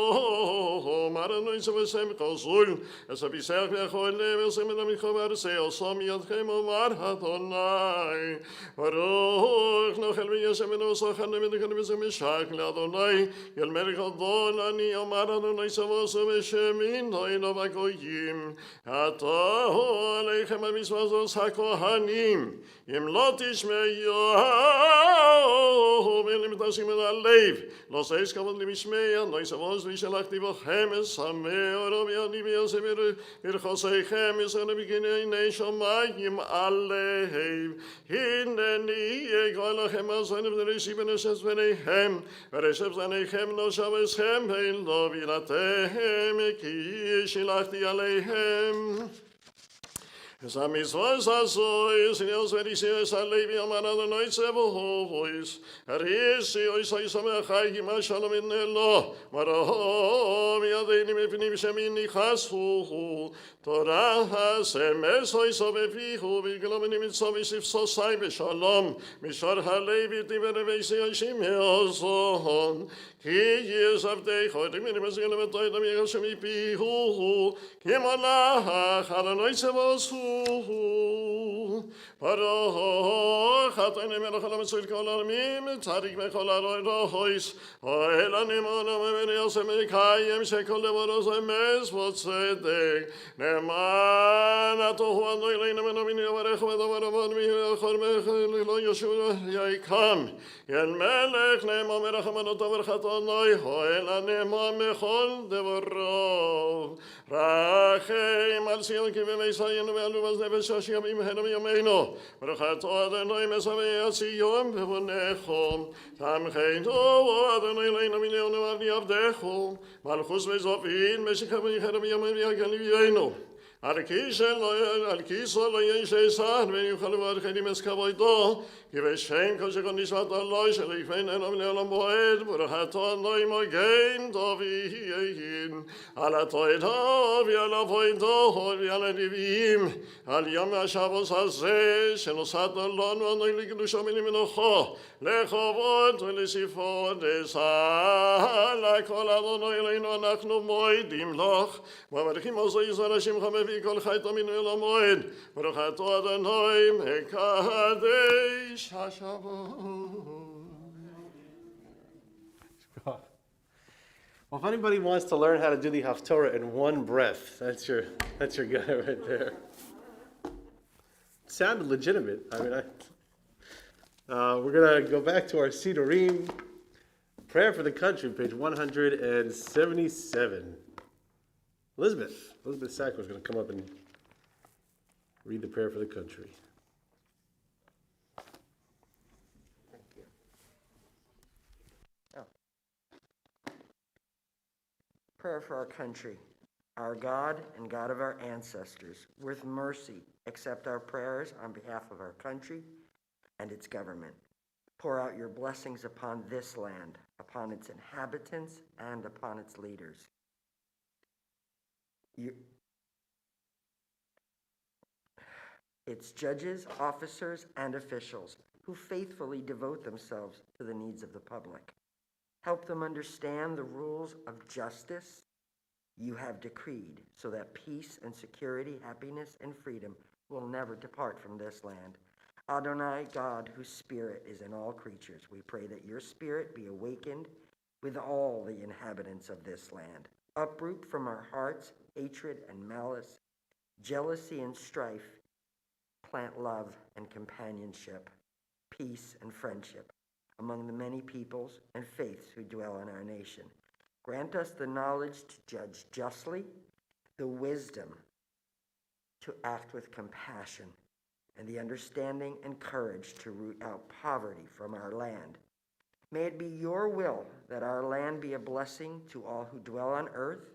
Maranoi Sevesem Kosul Esabisech Vechol Levesem Namikovar Seosom Yadchem Omar Adonai Baruch Nochel Viyasem Nosochan Minikalevisem Shak Adonai Yel Melech Adonai Omar Adonai Sevoso Veshemin Doino Vagoyim Ato Aleichem Amisvazos HaKohanim Im lo tishmeyo ve'lim tashim alev lo seis kavod limishmeya no isavos vishalachti vochem esameo robi ani v'yosem virchoseichem yisane b'ginei nei shomayim alev hineni yegolachem azanim v'nereshi v'neshes v'neihem v'reshev zaneichem no shaveschem ve'lo v'iratehem ki shilachti aleihem Esa mitzvah sasois, Dios bendiciones a Levi amarado no Sevois, Arisi ois aisamechai ma shalom inelo, Maro miadeini mefinim shemini chasu, Torah hasemes oisobefihu, Viglomenim itzovisif sosai beshalom, Mishor halevi tiverevesi oishimioson, Ki yesavdei minim ezgelem toidam yegashemi pihu, Kimonach Adonai Sevosu, Baruch Atayne Melech HaMetzuil Kol Ha'amim Tzadik Bechol HaRois Ha'elanim Olam V'Yosem Mekayem Shekol Devoros Emes V'Tzedek Ne'eman Atohu Adonai Eloheinu Menomini Yavarech V'Davar Avon V'Yachor Mechel Lo Yoshua Yaikam Yen Melech Ne'eman Merachamanotav V'Chatonoi Ha'elanim Mechol Devorov Rachem Al Sion Ki V'Meisayenu Ve'alu V'Znefesh Hashem Henam Yomeinu Baruch atah Adonai Mesavei Sion V'Vonecho Tamcheinu Adonai Eloheinu Minyonu Avdi Avdecho Malchus V'Zofin Meshikav V'Yichem Yomeinu V'Yagal V'Yeinu Al Kiso Lo Yeshesan V'Yuchal V'Archenim Eskavoido Ki V'Shem Kol Shekol Nishmat Aloi Shelichvein Enom Le'olam Moed Baruch atah Adonai Mogein Tovin Al Atoido V'Al Avoido V'Al Anivim Al Yom HaShavos Hazeh Shenosat Alon V'Adonai L'Kedusha Menocho Lechovot V'Lesifot Esal HaKol Adonai Eloheinu Anachnu Moedim Loch V'Avarchim Ozo Yizar Hashem Chamevi Kol Chai Tamin V'Elam Moed Baruch atah Adonai Mekadesh HaShavot. Well, if anybody wants to learn how to do the Haftorah in one breath, that's your guy right there. It sounded legitimate. I mean, we're gonna go back to our Sidurim, prayer for the country, page 177. Elizabeth Sackler is gonna come up and read the prayer for the country. Prayer for our country. Our God and God of our ancestors, with mercy, accept our prayers on behalf of our country and its government. Pour out your blessings upon this land, upon its inhabitants, and upon its leaders. Its judges, officers, and officials who faithfully devote themselves to the needs of the public. Help them understand the rules of justice you have decreed, so that peace and security, happiness and freedom will never depart from this land. Adonai, God, whose spirit is in all creatures, we pray that your spirit be awakened with all the inhabitants of this land. Uproot from our hearts hatred and malice, jealousy and strife. Plant love and companionship, peace and friendship among the many peoples and faiths who dwell in our nation. Grant us the knowledge to judge justly, the wisdom to act with compassion, and the understanding and courage to root out poverty from our land. May it be your will that our land be a blessing to all who dwell on earth,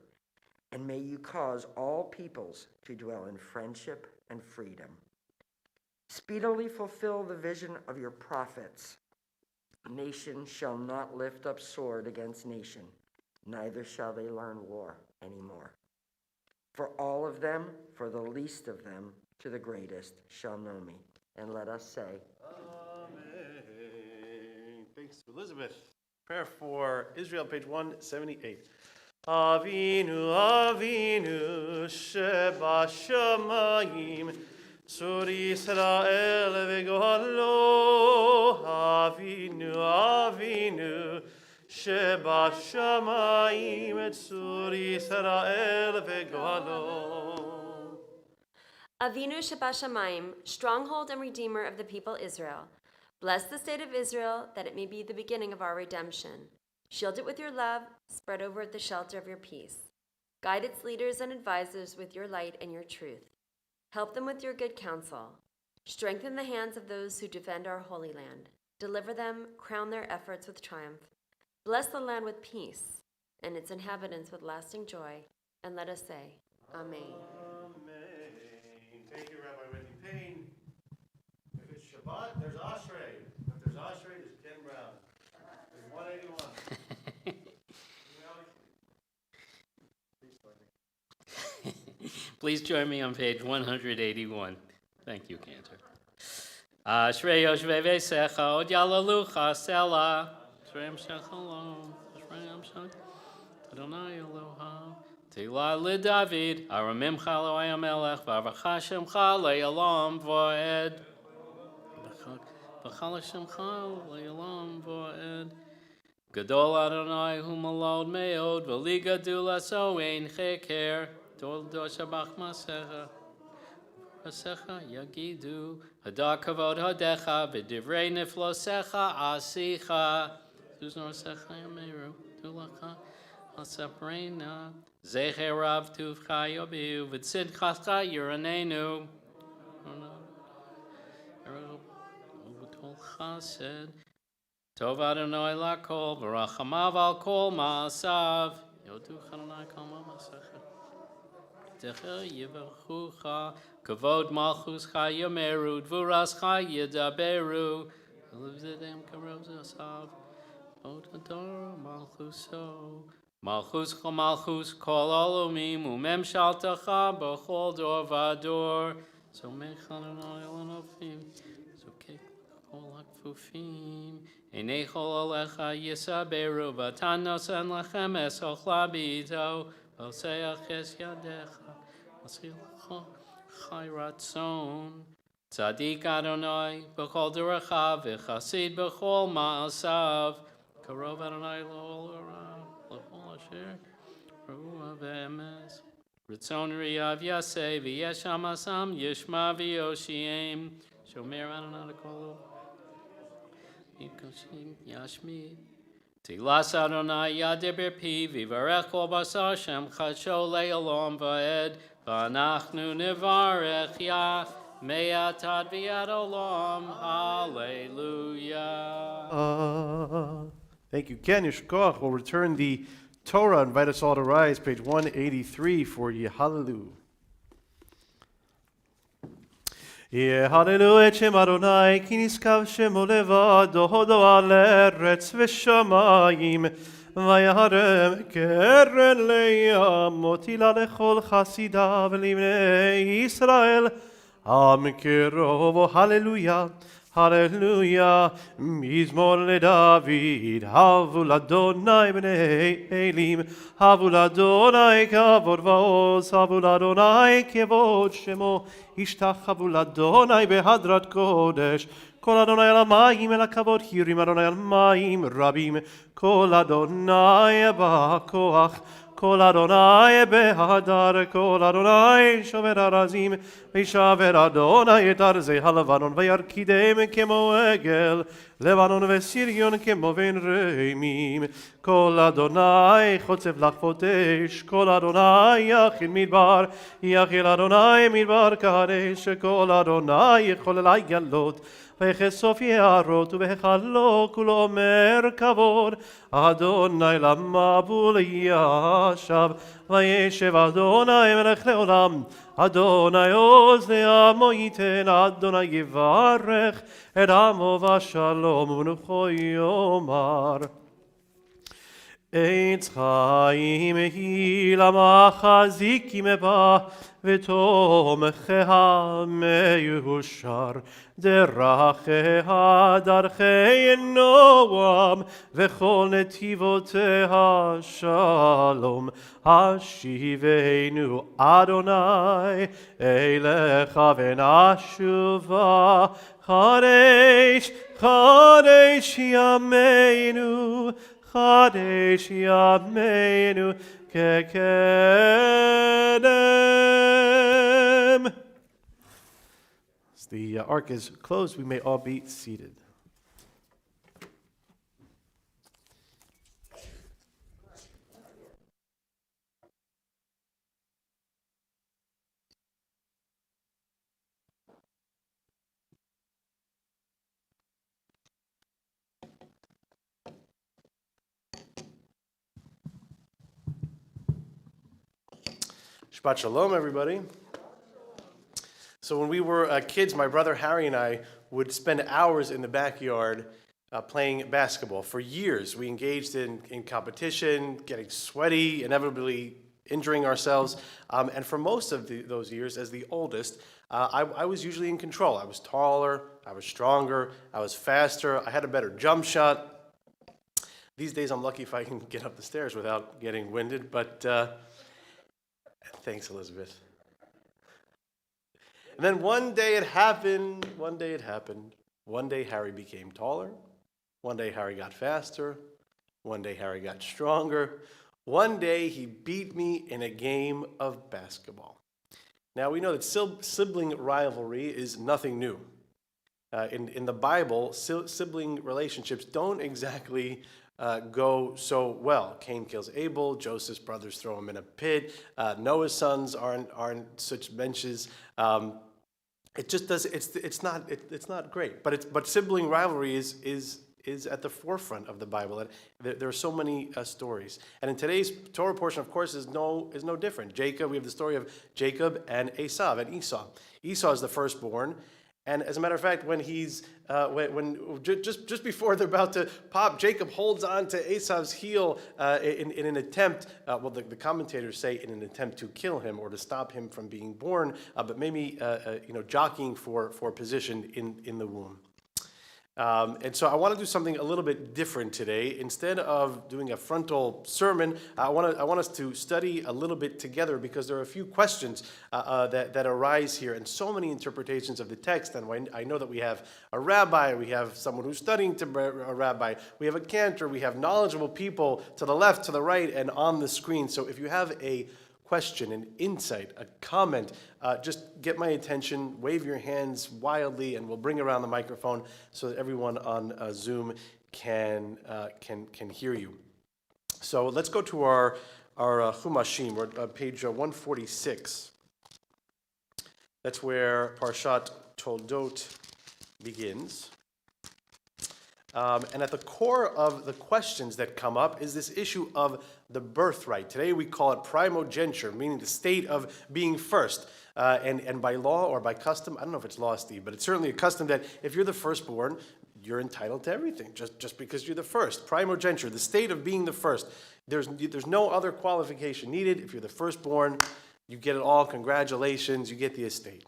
and may you cause all peoples to dwell in friendship and freedom. Speedily fulfill the vision of your prophets. Nation shall not lift up sword against nation, neither shall they learn war anymore. For all of them, for the least of them to the greatest, shall know me. And let us say, Amen. Thanks, Elizabeth. Prayer for Israel, page 178. Avinu, Avinu, Sheba Shamayim, Tzur Yisrael v'golo. Avinu, Avinu, Sheba Shamayim, Tzur Yisrael v'golo. Avinu Shabbat stronghold and redeemer of the people Israel. Bless the state of Israel, that it may be the beginning of our redemption. Shield it with your love, spread over it the shelter of your peace. Guide its leaders and advisors with your light and your truth. Help them with your good counsel. Strengthen the hands of those who defend our holy land. Deliver them, crown their efforts with triumph. Bless the land with peace, and its inhabitants with lasting joy. And let us say, Amen. Thank you, Rabbi Whitney Payne. If it's Shabbat, there's Ashrei. If there's Ashrei, there's Ken Brown. There's 181. Please join me on page 181. Thank you, Cantor. Ashrei Yoshvei Veisecha, Od Yalalucha Sela. Ashrei Shalom. Ashrei Shalom. Adonai Eloha. Tila LeDavid, Aramimcha Elohai HaMelech, V'avacha Shemcha Le'olam V'oed. V'chala Shemcha Le'olam V'oed. Gadol Adonai Hu Malod Meod, V'li Gadula So Ein Cheker. Tol Do Shabach Masecha. Masecha Yagidu. Hada Kavod Hadecha, V'divrei Niflosecha Asicha. Zuzno Secha Yameru. Tulacha. Asaprena. Zecher Rav Tuvcha Yobiu, V'tzidchacha Yiranenu. Uv'tol Chased. Tov Adonai Lakol, V'rachamav Al Kol Ma'asav. Yodu Chanonai Kol Ma'asecha. Techer Yivachucha, Kavod Malchuscha Yameru, Dvurascha Yidaberu. Elivzedem Karoz Asav. Od Ador Malchuso. Malchus Chol Malchus Kol Olomim Umem Shaltacha B'chol Dor V'Ador. So Mechal Adonai Elanofim. So Kek Chol HaKfufim. Einei Chol Alecha Yisaberu V'Tanos En Lechem Esochla B'ito. V'Oseach Es Yadecha. V'Silcha Chai Ratzon. Tzadik Adonai B'chol Derecha V'Chasid B'chol Ma'asav. Karov Adonai L'Ol Orav. Ritzon Riyav Yaseh V'Yesham Asam Yishma V'Yoshiem Shomer Adonai Kolo Yikoshim Yashmid Tilas Adonai Yadeber Pi V'Varech Kol Basar Shem Chadsho Le'olam Va'ed V'Anachnu Nevarech Yah Me'atad V'Yad Olam Hallelujah. Thank you, Ken. Yishkoch. We'll return the Torah. Invite us all to rise, page 183 for Yehalelu. יהללו את שם אדוני, כי נשגב שמו לבדו, הודו על ארץ ושמיים. וירם קרן לים, אותילה לכל חסידיו לבני ישראל. עם קרובו, הללויה, הללויה. מזמור לדוד, הבו לאדוני בני אלים, הבו לאדוני כבוד ועוז, הבו לאדוני כבוד שמו, השתחוו לאדוני בהדרת קודש. כל אדוני על המים אל הכבוד הירים, אדוני על מים רבים. כל אדוני בכוח, כל אדוני בהדר, כל אדוני שובר ארזים, וישבר אדוני את ארזי הלבנון, וירקידם כמו עגל, לבנון וסיריון כמו בן רמים. כל אדוני חוצב לחפות אש, כל אדוני יכיל מדבר, יכיל אדוני מדבר קדש, כל אדוני יכול לגלות. וכסוף יערות ובהיכלו כולו אומר כבוד, אדוני למבול ישב, וישב אדוני מלך לעולם, אדוני עוז לעמו ייתן, אדוני יברך את עמו בשלום ובנוחו יאמר. עץ חיים היא למחזיקים בה, ותומכיה מיושר. דרכיה דרכי נועם, וכל נתיבותיה שלום. השיבנו אדוני אליך ונשובה, חדש חדש ימינו, חדש ימינו כקדם. As the ark is closed, we may all be seated. Shabbat Shalom, everybody. So when we were kids, my brother Harry and I would spend hours in the backyard playing basketball. For years, we engaged in competition, getting sweaty, inevitably injuring ourselves. And for most of those years, as the oldest, I was usually in control. I was taller, I was stronger, I was faster, I had a better jump shot. These days, I'm lucky if I can get up the stairs without getting winded, but thanks, Elizabeth. And then one day it happened. One day Harry became taller. One day Harry got faster. One day Harry got stronger. One day he beat me in a game of basketball. Now we know that sibling rivalry is nothing new. In the Bible, sibling relationships don't exactly go so well. Cain kills Abel. Joseph's brothers throw him in a pit. Noah's sons aren't such benches. It just does. It's not great. But sibling rivalry is at the forefront of the Bible. And there are so many stories. And in today's Torah portion, of course, is no different. Jacob. We have the story of Jacob and Esau. Esau is the firstborn. And as a matter of fact, when just before they're about to pop, Jacob holds on to Esau's heel in an attempt. The commentators say in an attempt to kill him or to stop him from being born, but maybe jockeying for position in the womb. And so I want to do something a little bit different today. Instead of doing a frontal sermon, I want us to study a little bit together because there are a few questions that arise here and so many interpretations of the text. And I know that we have a rabbi, we have someone who's studying to a rabbi, we have a cantor, we have knowledgeable people to the left, to the right, and on the screen. So if you have a question, an insight, a comment, just get my attention, wave your hands wildly, and we'll bring around the microphone so that everyone on Zoom can hear you. So let's go to our Chumashim. We're at page 146. That's where Parshat Toldot begins. And at the core of the questions that come up is this issue of the birthright. Today we call it primogeniture, meaning the state of being first. And by law or by custom, I don't know if it's law, Steve, but it's certainly a custom that if you're the firstborn, you're entitled to everything, just because you're the first. Primogeniture, the state of being the first. There's no other qualification needed. If you're the firstborn, you get it all. Congratulations, you get the estate.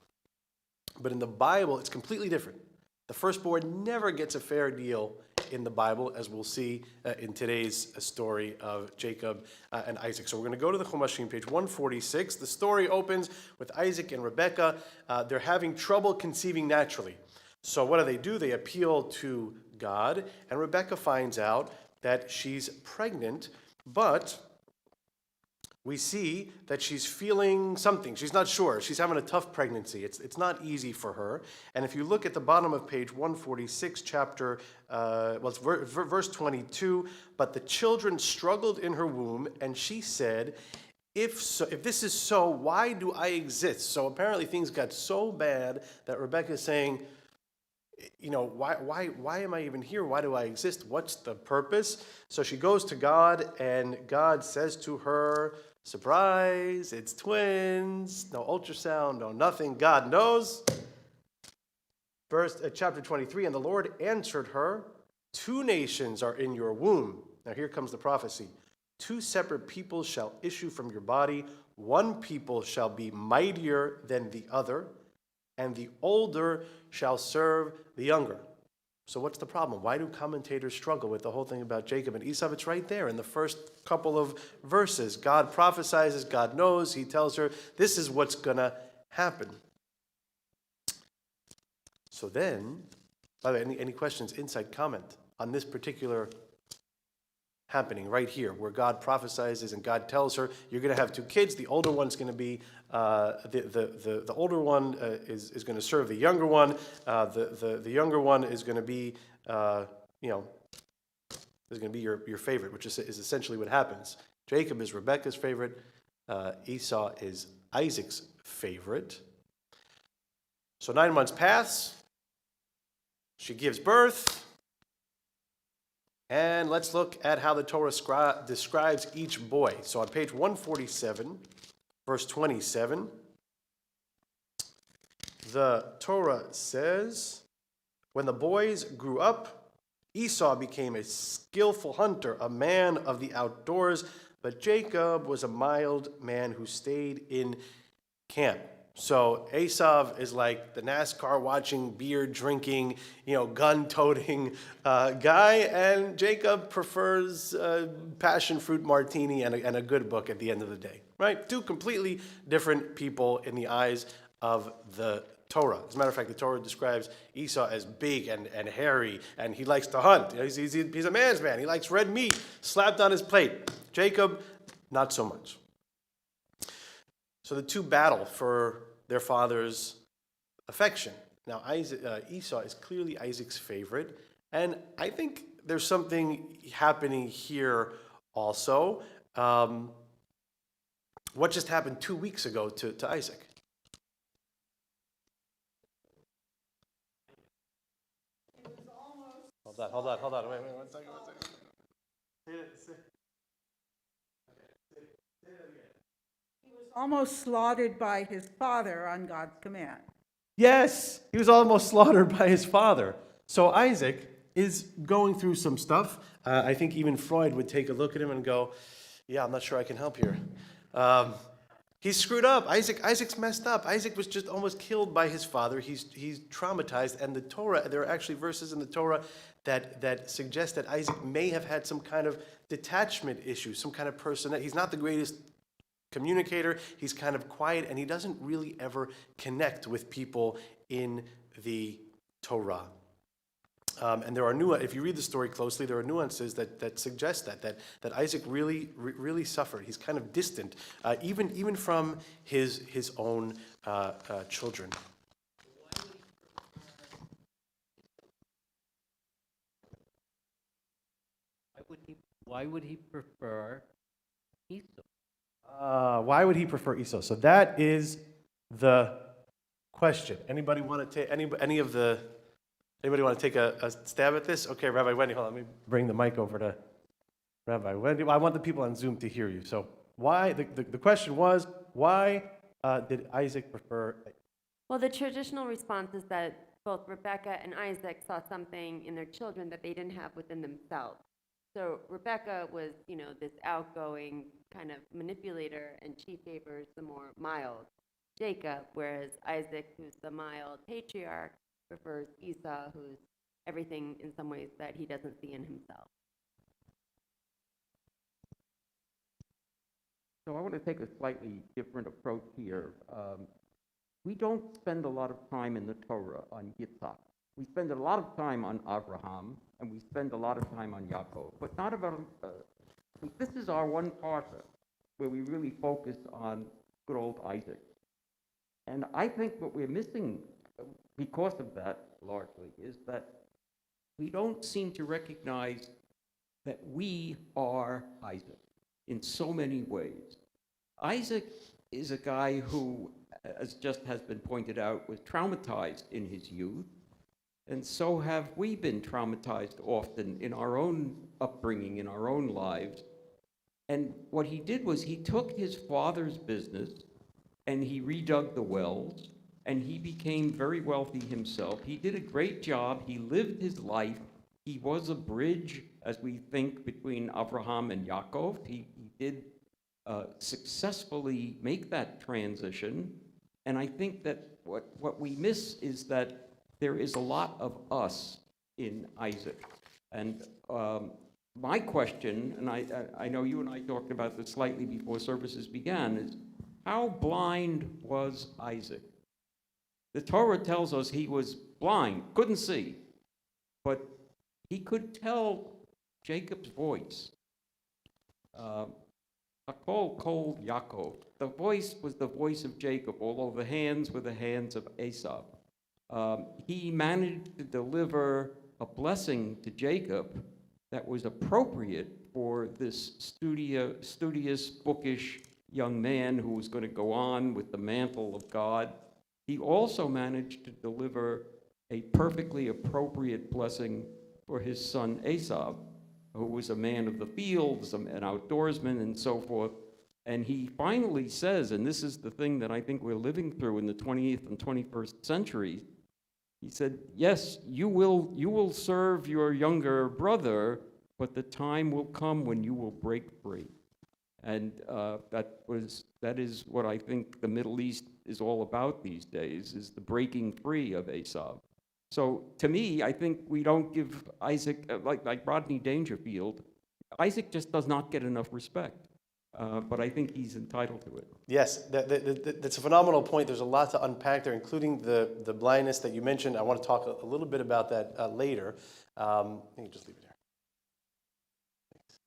But in the Bible, it's completely different. The firstborn never gets a fair deal in the Bible, as we'll see in today's story of Jacob and Isaac. So we're going to go to the Chumashim, page 146. The story opens with Isaac and Rebekah. They're having trouble conceiving naturally. So what do? They appeal to God, and Rebekah finds out that she's pregnant, but we see that she's feeling something. She's not sure. She's having a tough pregnancy. It's not easy for her. And if you look at the bottom of page 146, it's verse 22, but the children struggled in her womb, and she said, if this is so, why do I exist? So apparently things got so bad that Rebekah is saying, why am I even here? Why do I exist? What's the purpose? So she goes to God, and God says to her, surprise, it's twins, no ultrasound, no nothing. God knows. Chapter 23, and the Lord answered her, 2 nations are in your womb. Now here comes the prophecy. 2 separate peoples shall issue from your body. 1 people shall be mightier than the other, and the older shall serve the younger. So what's the problem? Why do commentators struggle with the whole thing about Jacob and Esau? It's right there in the first couple of verses. God prophesies, God knows, he tells her, this is what's going to happen. So then, by the way, any questions, insight, comment on this particular happening right here, where God prophesies and God tells her, you're going to have 2 kids. The older one's going to be, the older one is going to serve the younger one. The younger one is going to be, is going to be your favorite, which is essentially what happens. Jacob is Rebekah's favorite. Esau is Isaac's favorite. So 9 months pass. She gives birth. And let's look at how the Torah describes each boy. So on page 147, verse 27, the Torah says, when the boys grew up, Esau became a skillful hunter, a man of the outdoors, but Jacob was a mild man who stayed in camp. So Esau is like the NASCAR watching, beer drinking, gun toting guy, and Jacob prefers passion fruit martini and a good book at the end of the day, right? 2 completely different people in the eyes of the Torah. As a matter of fact, the Torah describes Esau as big and hairy, and he likes to hunt. He's a man's man. He likes red meat slapped on his plate. Jacob, not so much. So the 2 battle for their father's affection. Now, Esau is clearly Isaac's favorite, and I think there's something happening here also. What just happened 2 weeks ago to Isaac? Hold on. Wait, 1 second. Say it. Almost slaughtered by his father on God's command. Yes, he was almost slaughtered by his father. So Isaac is going through some stuff. I think even Freud would take a look at him and go, yeah, I'm not sure I can help here. He's screwed up. Isaac's messed up. Isaac was just almost killed by his father. He's traumatized. And the Torah, there are actually verses in the Torah that suggest that Isaac may have had some kind of detachment issue, some kind of person that he's not the greatest communicator, he's kind of quiet, and he doesn't really ever connect with people in the Torah. And there are if you read the story closely, there are nuances that suggest that Isaac really suffered. He's kind of distant, even from his own children. Why would he prefer Esau? Why would he prefer Esau? So that is the question. Anybody want to take anybody want to take a stab at this? Okay, Rabbi Wendy, hold on. Let me bring the mic over to Rabbi Wendy. I want the people on Zoom to hear you. So why the question was, why did Isaac prefer? Well, the traditional response is that both Rebecca and Isaac saw something in their children that they didn't have within themselves. So Rebecca was, this outgoing kind of manipulator, and she favors the more mild Jacob, whereas Isaac, who's the mild patriarch, prefers Esau, who's everything in some ways that he doesn't see in himself. So I want to take a slightly different approach here. We don't spend a lot of time in the Torah on Yitzhak. We spend a lot of time on Abraham, and we spend a lot of time on Yaakov, but not about, this is our one parsha where we really focus on good old Isaac. And I think what we're missing because of that, largely, is that we don't seem to recognize that we are Isaac in so many ways. Isaac is a guy who, as just has been pointed out, was traumatized in his youth, and so have we been traumatized often in our own upbringing, in our own lives. And what he did was he took his father's business and he redug the wells, and he became very wealthy himself. He did a great job. He lived his life. He was a bridge, as we think, between Abraham and Yaakov. He did successfully make that transition. And I think that what we miss is that there is a lot of us in Isaac. And my question, and I know you and I talked about this slightly before services began, is how blind was Isaac? The Torah tells us he was blind, couldn't see, but he could tell Jacob's voice. Hakol kol Yaakov. The voice was the voice of Jacob, although the hands were the hands of Esau. He managed to deliver a blessing to Jacob that was appropriate for this studious, bookish young man who was going to go on with the mantle of God. He also managed to deliver a perfectly appropriate blessing for his son Esau, who was a man of the fields, an outdoorsman, and so forth. And he finally says, and this is the thing that I think we're living through in the 20th and 21st century, he said, yes, you will serve your younger brother, but the time will come when you will break free. And that is what I think the Middle East is all about these days, is the breaking free of Esau. So to me, I think we don't give Isaac, like Rodney Dangerfield, Isaac just does not get enough respect. But I think he's entitled to it. Yes, that's a phenomenal point. There's a lot to unpack there, including the blindness that you mentioned. I want to talk a little bit about that later. You can just leave it there. Thanks.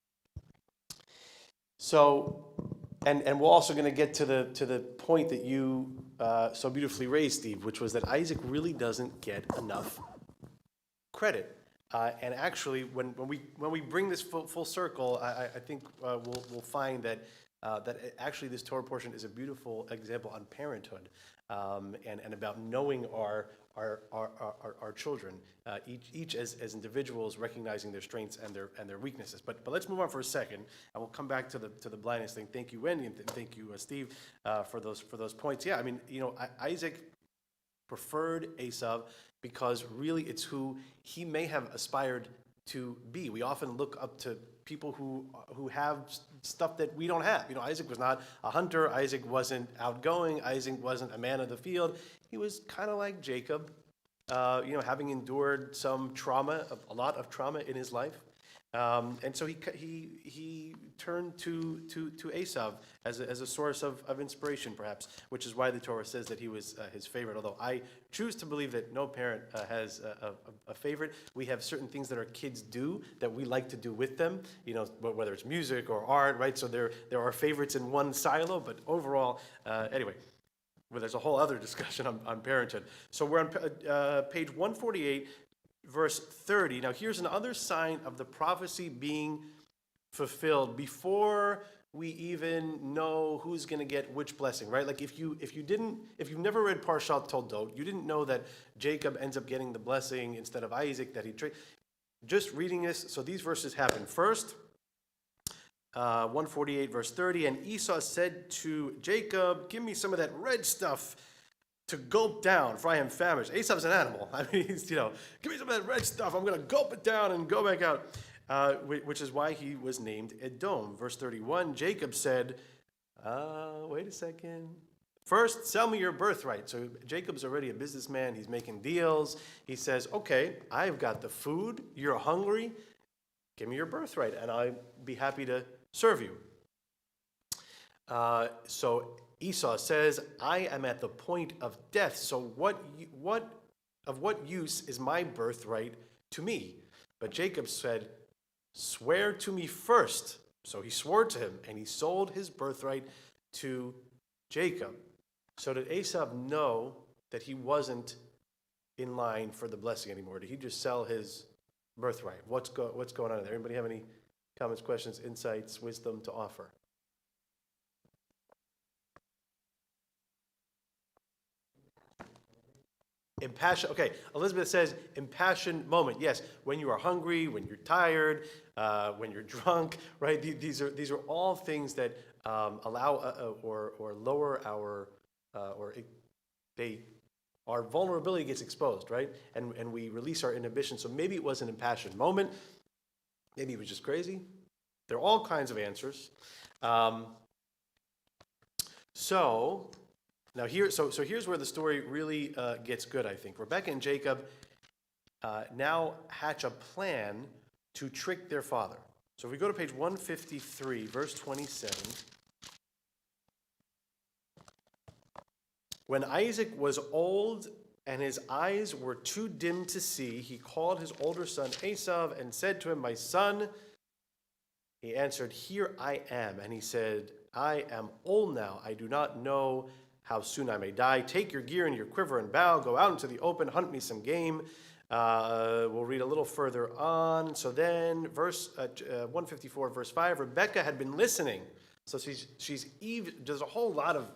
So, and we're also going to get to the point that you so beautifully raised, Steve, which was that Isaac really doesn't get enough credit. And actually, when we bring this full circle, I think we'll find that actually this Torah portion is a beautiful example on parenthood, and about knowing our children, each as individuals, recognizing their strengths and their weaknesses. But let's move on for a second, and we'll come back to the blindness thing. Thank you, Wendy, and thank you, Steve, for those points. Yeah, I mean, Isaac preferred Esau because really it's who he may have aspired to be. We often look up to people who have stuff that we don't have. Isaac was not a hunter. Isaac wasn't outgoing. Isaac wasn't a man of the field. He was kind of like Jacob, having endured some trauma, a lot of trauma in his life. And so he turned to Esau as a source of inspiration, perhaps, which is why the Torah says that he was his favorite. Although I choose to believe that no parent has a favorite. We have certain things that our kids do that we like to do with them. Whether it's music or art, right? So there are favorites in one silo, but overall, anyway. Well, there's a whole other discussion on parenthood. So we're on page 148. Verse 30. Now here's another sign of the prophecy being fulfilled before we even know who's going to get which blessing, right? Like if you've never read Parshat Toldot, you didn't know that Jacob ends up getting the blessing instead of Isaac that he just reading this. So these verses happen. First, 148, verse 30, and Esau said to Jacob, give me some of that red stuff to gulp down, for I am famished. Esau's an animal. I mean, he's, give me some of that red stuff. I'm going to gulp it down and go back out, which is why he was named Edom. Verse 31, Jacob said, wait a second. First, sell me your birthright. So Jacob's already a businessman. He's making deals. He says, okay, I've got the food. You're hungry. Give me your birthright, and I'll be happy to serve you. So Esau says, I am at the point of death. So what use is my birthright to me? But Jacob said, swear to me first. So he swore to him, and he sold his birthright to Jacob. So did Esau know that he wasn't in line for the blessing anymore? Did he just sell his birthright? What's going on there? Anybody have any comments, questions, insights, wisdom to offer? Impassioned. Okay, Elizabeth says impassioned moment. Yes, when you are hungry, when you're tired, when you're drunk, right? These are all things that allow or lower our our vulnerability gets exposed, right? And we release our inhibition. So maybe it was an impassioned moment. Maybe it was just crazy. There are all kinds of answers. So here's where the story really gets good, I think. Rebekah and Jacob now hatch a plan to trick their father. So if we go to page 153, verse 27. When Isaac was old and his eyes were too dim to see, he called his older son Esau and said to him, my son. He answered, here I am. And he said, I am old now. I do not know how soon I may die. Take your gear and your quiver and bow. Go out into the open. Hunt me some game. We'll read a little further on. So then, verse 154, verse 5, Rebekah had been listening. So there's a whole lot of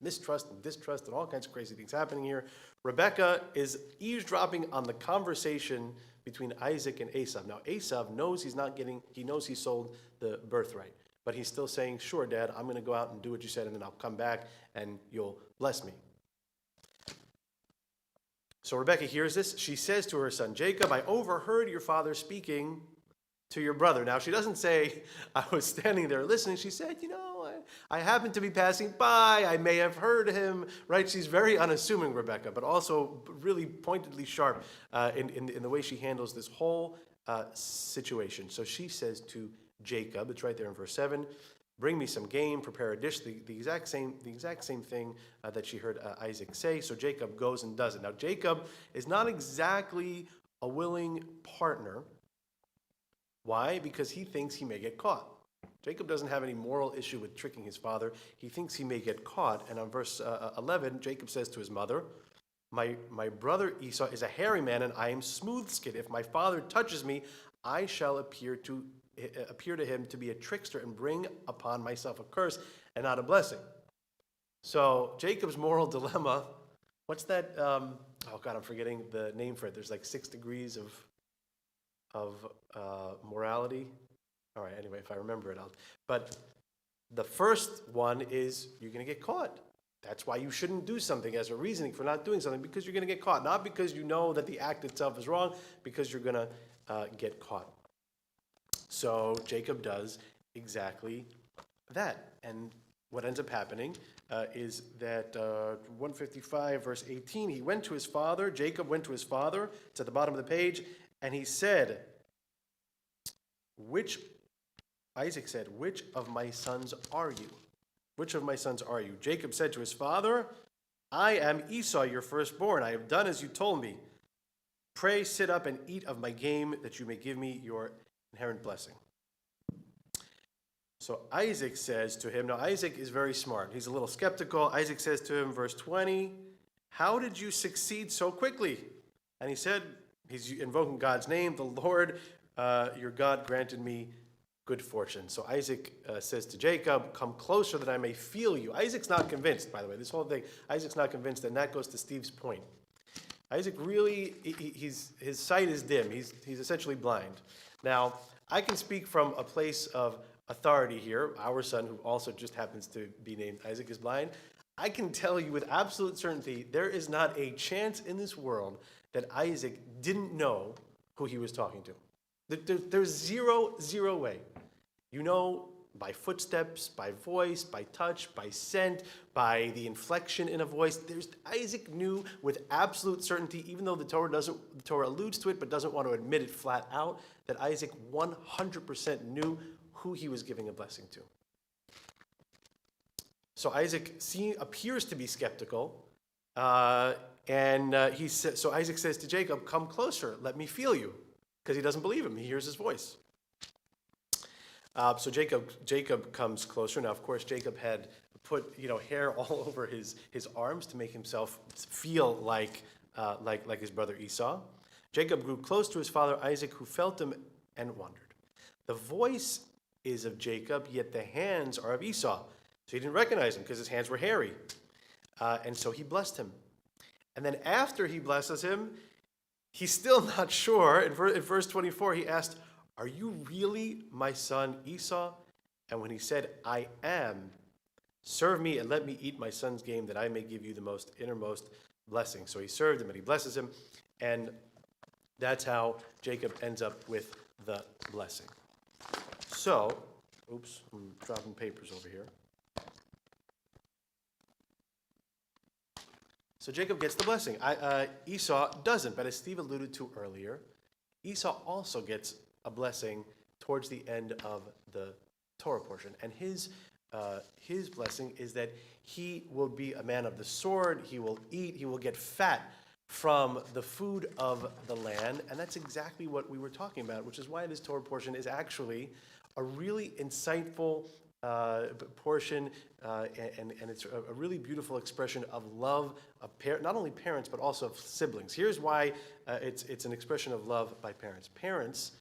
mistrust and distrust and all kinds of crazy things happening here. Rebekah is eavesdropping on the conversation between Isaac and Esau. Now, Esau knows he knows he sold the birthright. But he's still saying, sure, Dad, I'm going to go out and do what you said, and then I'll come back and you'll bless me. So Rebekah hears this. She says to her son Jacob, I overheard your father speaking to your brother. Now, she doesn't say, I was standing there listening. She said, I happened to be passing by. I may have heard him, right? She's very unassuming, Rebekah, but also really pointedly sharp in the way she handles this whole situation. So she says to Jacob, it's right there in verse 7, bring me some game, prepare a dish, the exact same thing that she heard Isaac say. So Jacob goes and does it. Now, Jacob is not exactly a willing partner. Why? Because he thinks he may get caught. Jacob doesn't have any moral issue with tricking his father. He thinks he may get caught. And on verse 11, Jacob says to his mother, my brother Esau is a hairy man, and I am smooth-skinned. If my father touches me, I shall appear to him to be a trickster and bring upon myself a curse and not a blessing. So Jacob's moral dilemma, what's that? Oh God, I'm forgetting the name for it. There's like 6 degrees of morality. All right, anyway, if I remember it, but the first one is you're going to get caught. That's why you shouldn't do something as a reasoning for not doing something, because you're going to get caught. Not because you know that the act itself is wrong, because you're going to get caught. So Jacob does exactly that. And what ends up happening is that 155 verse 18, Jacob went to his father, it's at the bottom of the page, and he said, Isaac said, which of my sons are you? Which of my sons are you? Jacob said to his father, I am Esau, your firstborn. I have done as you told me. Pray, sit up and eat of my game, that you may give me your inherent blessing. So Isaac says to him, now Isaac is very smart. He's a little skeptical. Isaac says to him, verse 20, how did you succeed so quickly? And he said, he's invoking God's name, the Lord your God granted me good fortune. So Isaac says to Jacob, come closer that I may feel you. Isaac's not convinced, by the way, this whole thing, Isaac's not convinced, and that goes to Steve's point. Isaac really, his sight is dim. He's essentially blind. Now, I can speak from a place of authority here, our son, who also just happens to be named Isaac, is blind. I can tell you with absolute certainty, there is not a chance in this world that Isaac didn't know who he was talking to. There's zero way. You know, by footsteps, by voice, by touch, by scent, by the inflection in a voice. Isaac knew with absolute certainty, even though the Torah alludes to it but doesn't want to admit it flat out, that Isaac 100% knew who he was giving a blessing to. So Isaac appears to be skeptical, so Isaac says to Jacob, "Come closer, let me feel you," because he doesn't believe him. He hears his voice. So Jacob comes closer. Now, of course, Jacob had put hair all over his arms to make himself feel like his brother Esau. Jacob grew close to his father Isaac, who felt him and wondered. The voice is of Jacob, yet the hands are of Esau. So he didn't recognize him because his hands were hairy. And so he blessed him. And then after he blesses him, he's still not sure. In verse 24, he asked, "Are you really my son Esau?" And when he said, "I am," serve me and let me eat my son's game, that I may give you the most innermost blessing. So he served him and he blesses him. And that's how Jacob ends up with the blessing. So, oops, I'm dropping papers over here. So Jacob gets the blessing. Esau doesn't, but as Steve alluded to earlier, Esau also gets a blessing towards the end of the Torah portion. And his blessing is that he will be a man of the sword, he will eat, he will get fat from the food of the land. And that's exactly what we were talking about, which is why this Torah portion is actually a really insightful portion, and it's a really beautiful expression of love of not only parents, but also of siblings. Here's why it's an expression of love by parents. Parents,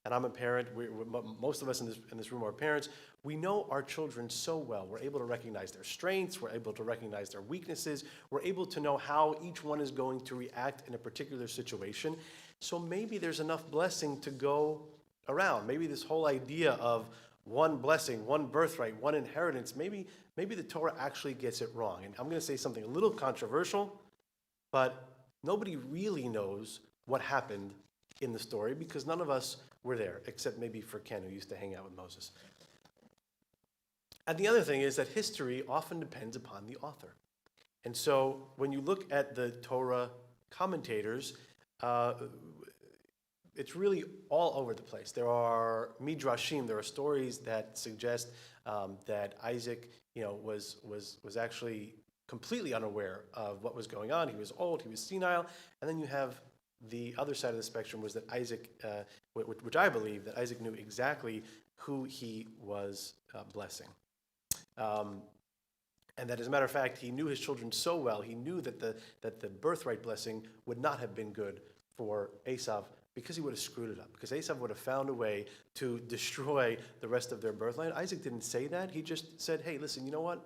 and I'm a parent, most of us in this room are parents, we know our children so well. We're able to recognize their strengths, we're able to recognize their weaknesses, we're able to know how each one is going to react in a particular situation. So maybe there's enough blessing to go around. Maybe this whole idea of one blessing, one birthright, one inheritance, maybe the Torah actually gets it wrong. And I'm going to say something a little controversial, but nobody really knows what happened in the story because none of us were there, except maybe for Ken, who used to hang out with Moses. And the other thing is that history often depends upon the author. And so when you look at the Torah commentators, it's really all over the place. There are midrashim, there are stories that suggest that Isaac, was actually completely unaware of what was going on. He was old, he was senile, and then you have the other side of the spectrum was that Isaac, which I believe that Isaac knew exactly who he was blessing. And that, as a matter of fact, he knew his children so well, he knew that the birthright blessing would not have been good for Esau, because he would have screwed it up, because Esau would have found a way to destroy the rest of their birthright. Isaac didn't say that. He just said, "Hey, listen, you know what?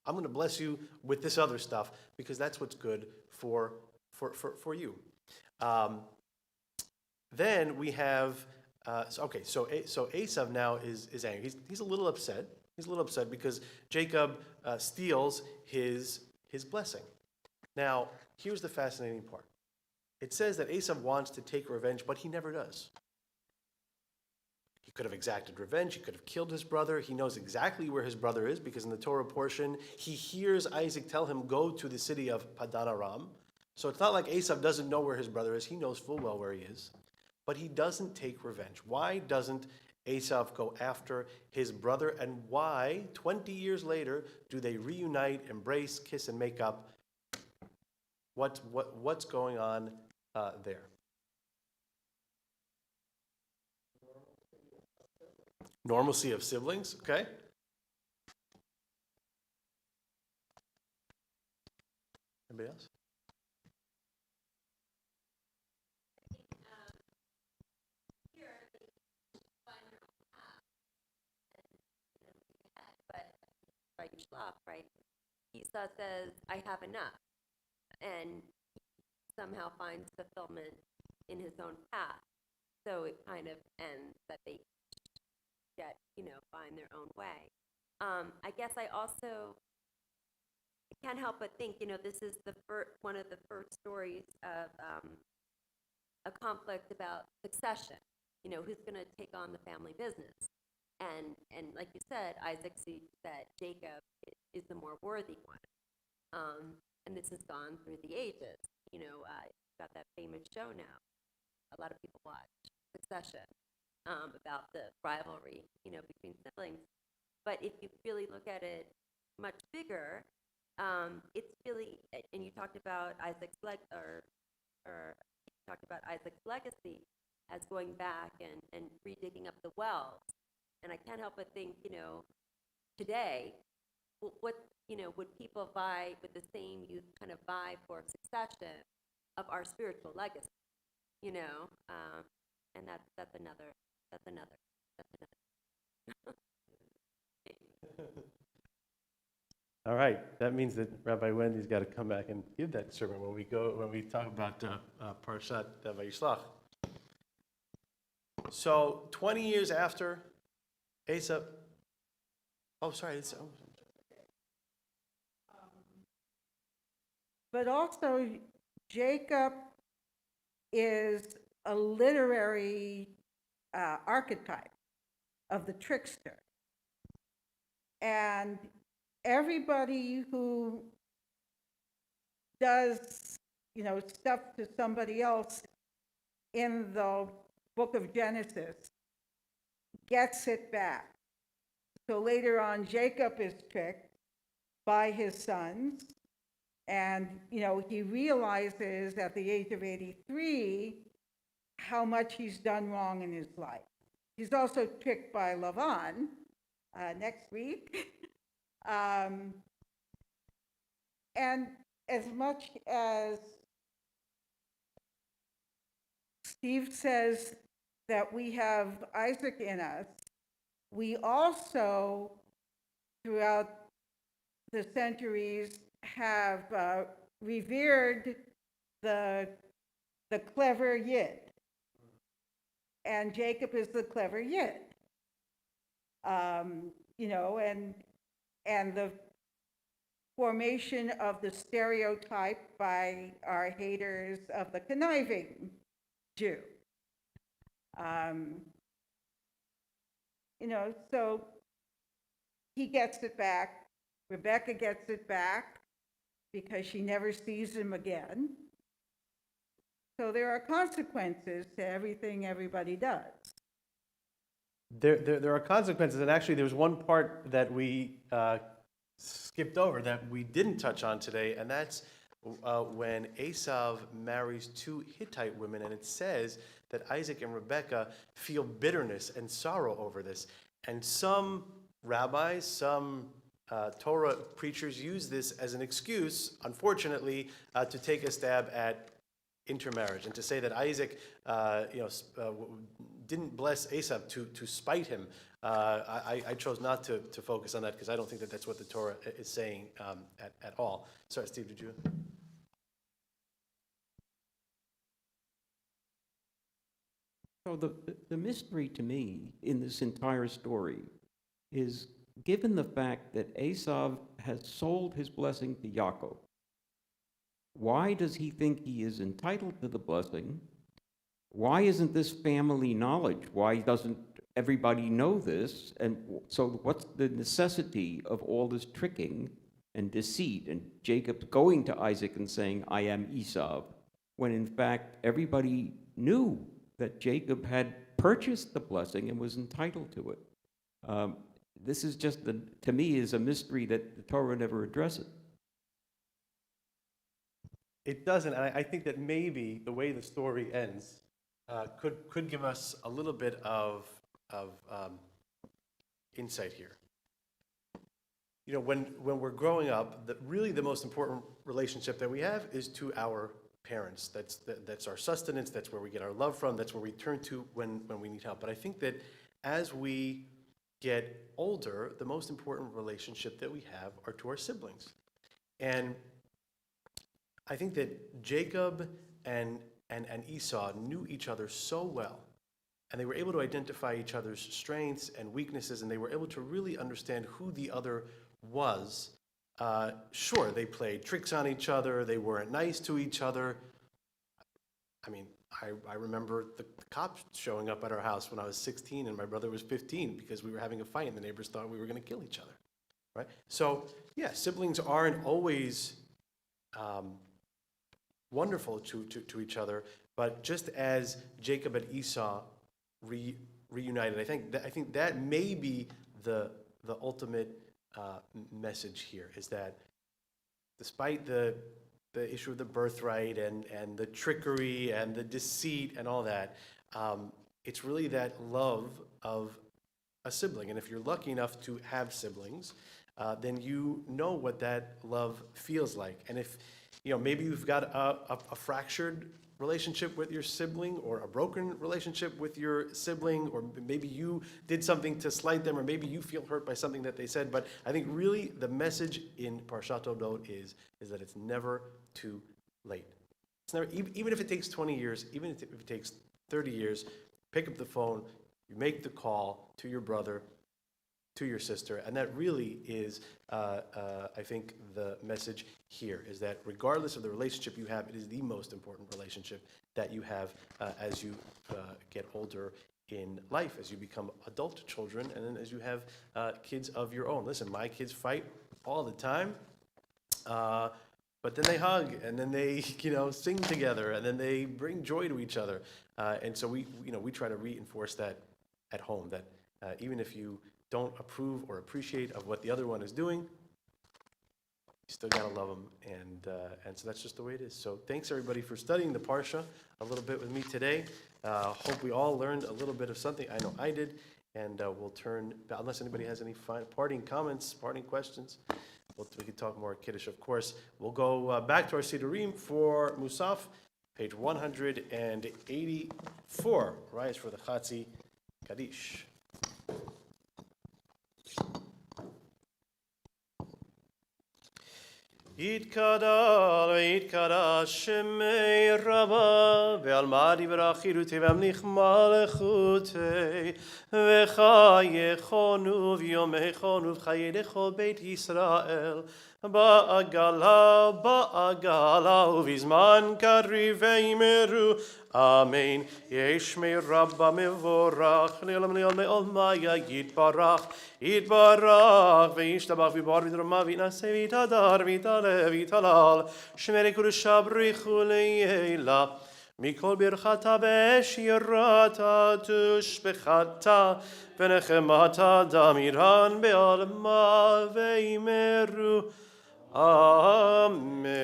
I'm going to bless you with this other stuff because that's what's good for you." Then we have, so Esau now is angry. He's a little upset. He's a little upset because Jacob steals his blessing. Now, here's the fascinating part. It says that Esau wants to take revenge, but he never does. He could have exacted revenge. He could have killed his brother. He knows exactly where his brother is because in the Torah portion, he hears Isaac tell him, "Go to the city of Padan Aram." So it's not like Esau doesn't know where his brother is. He knows full well where he is. But he doesn't take revenge. Why doesn't Esau go after his brother? And why, 20 years later, do they reunite, embrace, kiss, and make up? What's going on there? Normalcy of siblings, okay? Anybody else? Right? Esau says, "I have enough," and somehow finds fulfillment in his own path. So it kind of ends that they get, find their own way. I guess I also can't help but think, this is one of the first stories of a conflict about succession. Who's going to take on the family business? And like you said, Isaac sees that Jacob is the more worthy one. And this has gone through the ages. Got that famous show now. A lot of people watch Succession, about the rivalry, between siblings. But if you really look at it much bigger, it's really, and you talked about Isaac's legacy as going back and redigging up the wells. And I can't help but think, today, what, would people vie with the same youth kind of vie for succession of our spiritual legacy, and that's another. All right, that means that Rabbi Wendy's got to come back and give that sermon when we talk about Parashat Vayishlach. So 20 years after Asa, But also, Jacob is a literary archetype of the trickster. And everybody who does, stuff to somebody else in the book of Genesis gets it back. So later on, Jacob is tricked by his sons. And, he realizes at the age of 83 how much he's done wrong in his life. He's also tricked by Lavan next week. And as much as Steve says that we have Isaac in us, we also, throughout the centuries, have revered the clever Yid, and Jacob is the clever Yid. And the formation of the stereotype by our haters of the conniving Jew. So he gets it back. Rebecca gets it back because she never sees him again. So there are consequences to everything everybody does. There are consequences, and actually there's one part that we skipped over that we didn't touch on today, and that's when Esav marries two Hittite women, and it says that Isaac and Rebekah feel bitterness and sorrow over this. And some rabbis, some Torah preachers use this as an excuse, unfortunately, to take a stab at intermarriage and to say that Isaac, didn't bless Esav to spite him. I chose not to focus on that because I don't think that that's what the Torah is saying at all. Sorry, Steve, did you? So the mystery to me in this entire story is, given the fact that Esav has sold his blessing to Yaakov, why does he think he is entitled to the blessing? Why isn't this family knowledge? Why doesn't everybody know this? And so what's the necessity of all this tricking and deceit and Jacob going to Isaac and saying, I am Esau, when in fact everybody knew that Jacob had purchased the blessing and was entitled to it? This is just, to me, is a mystery that the Torah never addresses. It doesn't, and I think that maybe the way the story ends could give us a little bit of insight here. When we're growing up, really the most important relationship that we have is to our parents. That's our sustenance. That's where we get our love from. That's where we turn to when we need help. But I think that as we get older, the most important relationship that we have are to our siblings. And I think that Jacob and Esau knew each other so well, and they were able to identify each other's strengths and weaknesses, and they were able to really understand who the other was. Sure, they played tricks on each other, they weren't nice to each other. I mean, I remember the cops showing up at our house when I was 16 and my brother was 15 because we were having a fight and the neighbors thought we were going to kill each other, right? So, yeah, siblings aren't always wonderful to each other, but just as Jacob and Esau reunited, I think that may be the ultimate message here, is that despite the issue of the birthright and the trickery and the deceit and all that, it's really that love of a sibling. And if you're lucky enough to have siblings, then you know what that love feels like. And if, maybe you've got a fractured relationship with your sibling, or a broken relationship with your sibling, or maybe you did something to slight them, or maybe you feel hurt by something that they said. But I think really the message in Parshat Todot is that it's never too late. It's never, even if it takes 20 years, even if it takes 30 years, pick up the phone, you make the call to your brother, to your sister, and that really is, I think, the message here, is that regardless of the relationship you have, it is the most important relationship that you have as you get older in life, as you become adult children, and then as you have kids of your own. Listen, my kids fight all the time, but then they hug, and then they, sing together, and then they bring joy to each other, and so we try to reinforce that at home, that even if you don't approve or appreciate of what the other one is doing, you still gotta love them, and so that's just the way it is. So thanks everybody for studying the Parsha a little bit with me today. Hope we all learned a little bit of something. I know I did, and we'll turn, unless anybody has any parting comments, parting questions, we can talk more Kiddush, of course. We'll go back to our Sidurim for Musaf, page 184, rise for the Chatzi Kaddish. יתקדש שמי רבה ועל ברכירותי והמליך מלכותי וחייכונו ויומכונו וחיי לכל בית ישראל בעגלה ובזמן קריב ויאמרו אמן. ישמי רבה מבורך לעולם לעולם לעולמיה יתברך וישתבח ויבער ויתרומם וינשא ויתהדר ויתעלה ויתהלל שמרי קדושה בריחו לעילה מכל ברכתה ושירתה תושבחתה ונחמתה דמירן בעלמה ויאמרו אמן.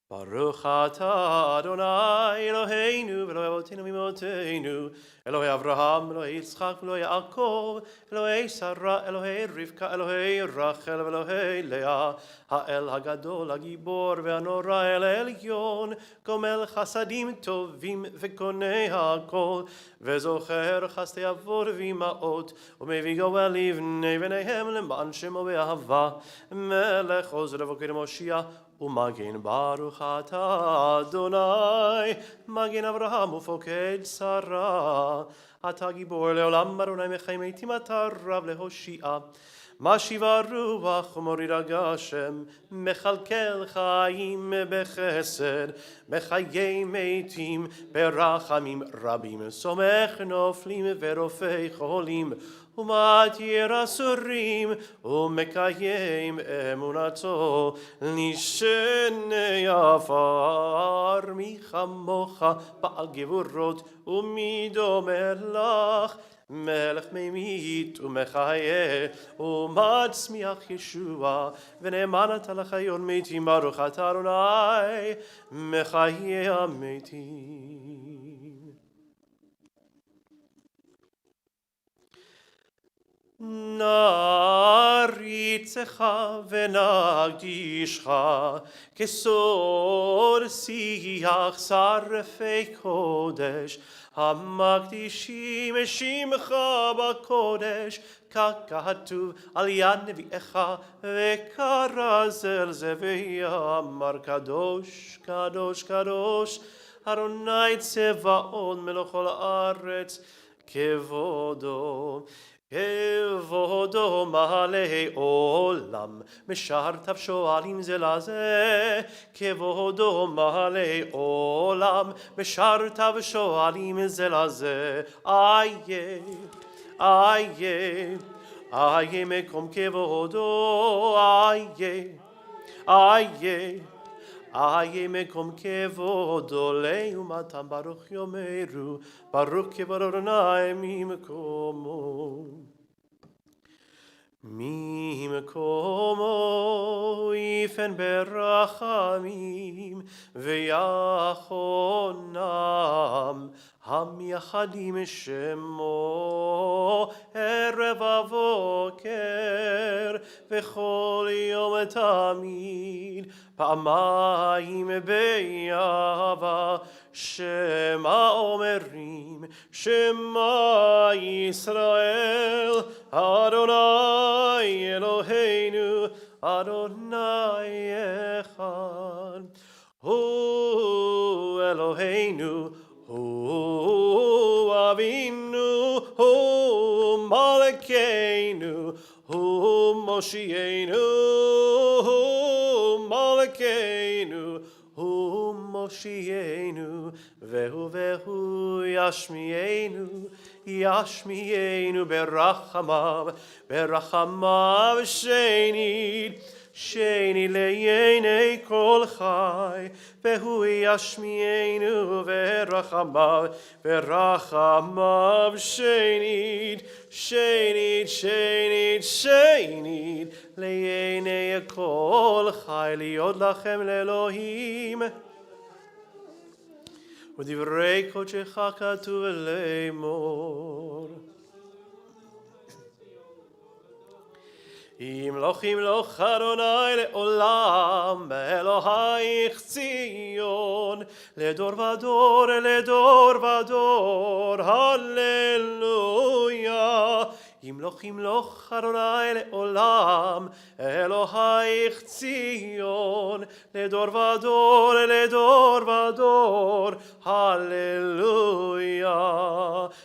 Baruch atah Adonai Eloheinu v'Elokei Avotenu v'Imotenu Elokei Avraham, Elokei Yitzchak, Elokei Yaakov, Elokei Sarah, Elokei Rivka, Elokei Rachel, Elokei Leah, Ha'el Hagadol, Hagibor ve'Hanora, El Elyon, Gomel Chasadim Tovim v'Konei Hakol, ve'Zocher Chastei Avot v'Imaot, u'mevii Goel livnei v'neihem leman Shemo be'ahava, Melech Ozer Evokei Moshiach, ומגן ברוך אתה אדוני, מגן אברהם ופוקד שרה, אתה גיבור לעולם אדוני מחיים מתים אתה רב להושיע, משיב הרוח ומוריד הגשם, מכלכל חיים בחסד, בחיי מתים ברחמים רבים, סומך נופלים ורופא חולים, ומתיר אסורים ומקיים אמונתו לשני עפר מי כמוך בעל גבורות ומי דומה לך מלך ממית ומחיה ומצמיח ישוע ונאמן אתה לחיון מתים ברוך אתה אדוני מחיה המתים. נריצך ונקדישך כסוד שיח שרפי קודש המקדישים שמך בקודש ככתוב על יד נביאך וקרא זל זה ויאמר קדוש קדוש קדוש Adonai Tzevaot melech kol haaretz kevodo. כבודו מלא עולם, משרתיו שואלים זה לזה. כבודו מלא עולם, משרתיו שואלים זה לזה. איה, איה, איה מקום כבודו, איה, איה. איה מקום כבודו לעומתם ברוך יאמרו ברוך כבוד אדוני ממקומו ממקומו יפן ברחמים ויחונם המייחדים שמו ערב ובוקר וכל יום תמיד פעמיים ביבה שמע אומרים שמע ישראל אדוני אלוהינו אדוני אחד הוא אלוהינו הוא אבינו הוא מלכנו הוא מושיענו הוא מלכנו הוא מושיענו והוא ישמיענו ברחמיו שנית לעיני כל חי והוא ישמיענו ברחמיו שנית לעיני כל חי להיות לכם לאלוהים ודברי קודשך כתוב לאמור ימלוך אדוני לעולם אלוהיך ציון לדור ודור הללויה ימלוך אדוני לעולם אלוהיך ציון לדור ודור הללויה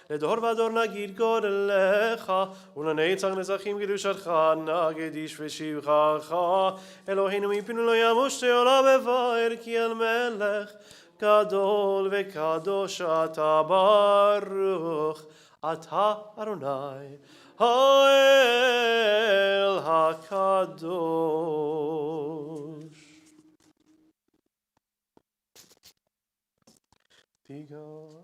לדור ודור נגיד גודלך ולנצח נצחים קדושתך נקדיש ושבחך אלוהינו מפנו לא ימוש לעולם בבאר כי אל מלך גדול וקדוש אתה ברוך אתה אדוני האל הקדוש. תיגר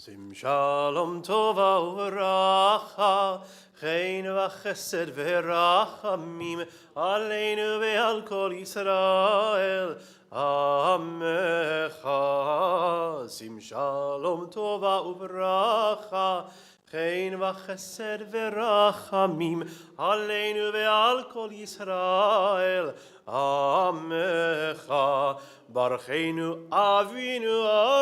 שים שלום טובה וברכה, חן וחסד ורחמים, עלינו ועל כל ישראל, עמך. שים שלום טובה וברכה, חן וחסד ורחמים, עלינו ועל כל ישראל, עמך. ברכנו אבינו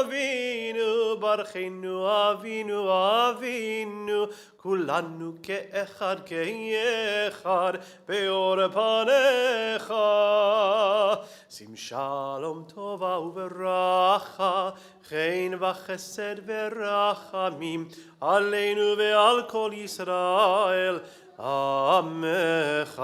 אבינו, ברכנו אבינו אבינו, כולנו כאחד כאחד באור פניך. שים שלום טובה וברכה, חן וחסד ורחמים, עלינו ועל כל ישראל, עמך.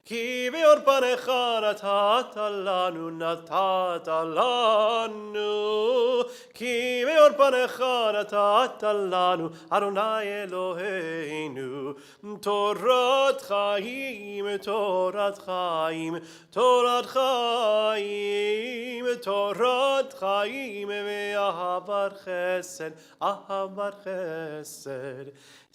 כי באור פניך נתת לנו, נתת לנו, כי באור פניך נתת לנו, אדוני אלוהינו, תורת חיים, תורת חיים, תורת חיים, תורת חיים, ואהבת חסד, אהבת חסד.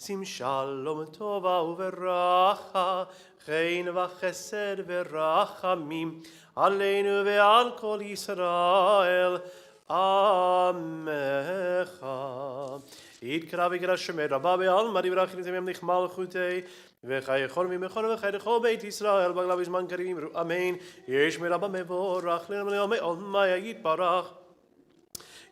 שים שלום טובה וברכה, חן וחסד ורחמים, עלינו ועל כל ישראל, עמך. יתקרא ויקרא שמי רבה בעלמא דברך נזם לך מלכותי, וחי יכול ממכון וחי לכל בית ישראל, בגלה בזמן קריב אמרו אמן. יש מרבה מבורך, לעולמי עולמי יתברך.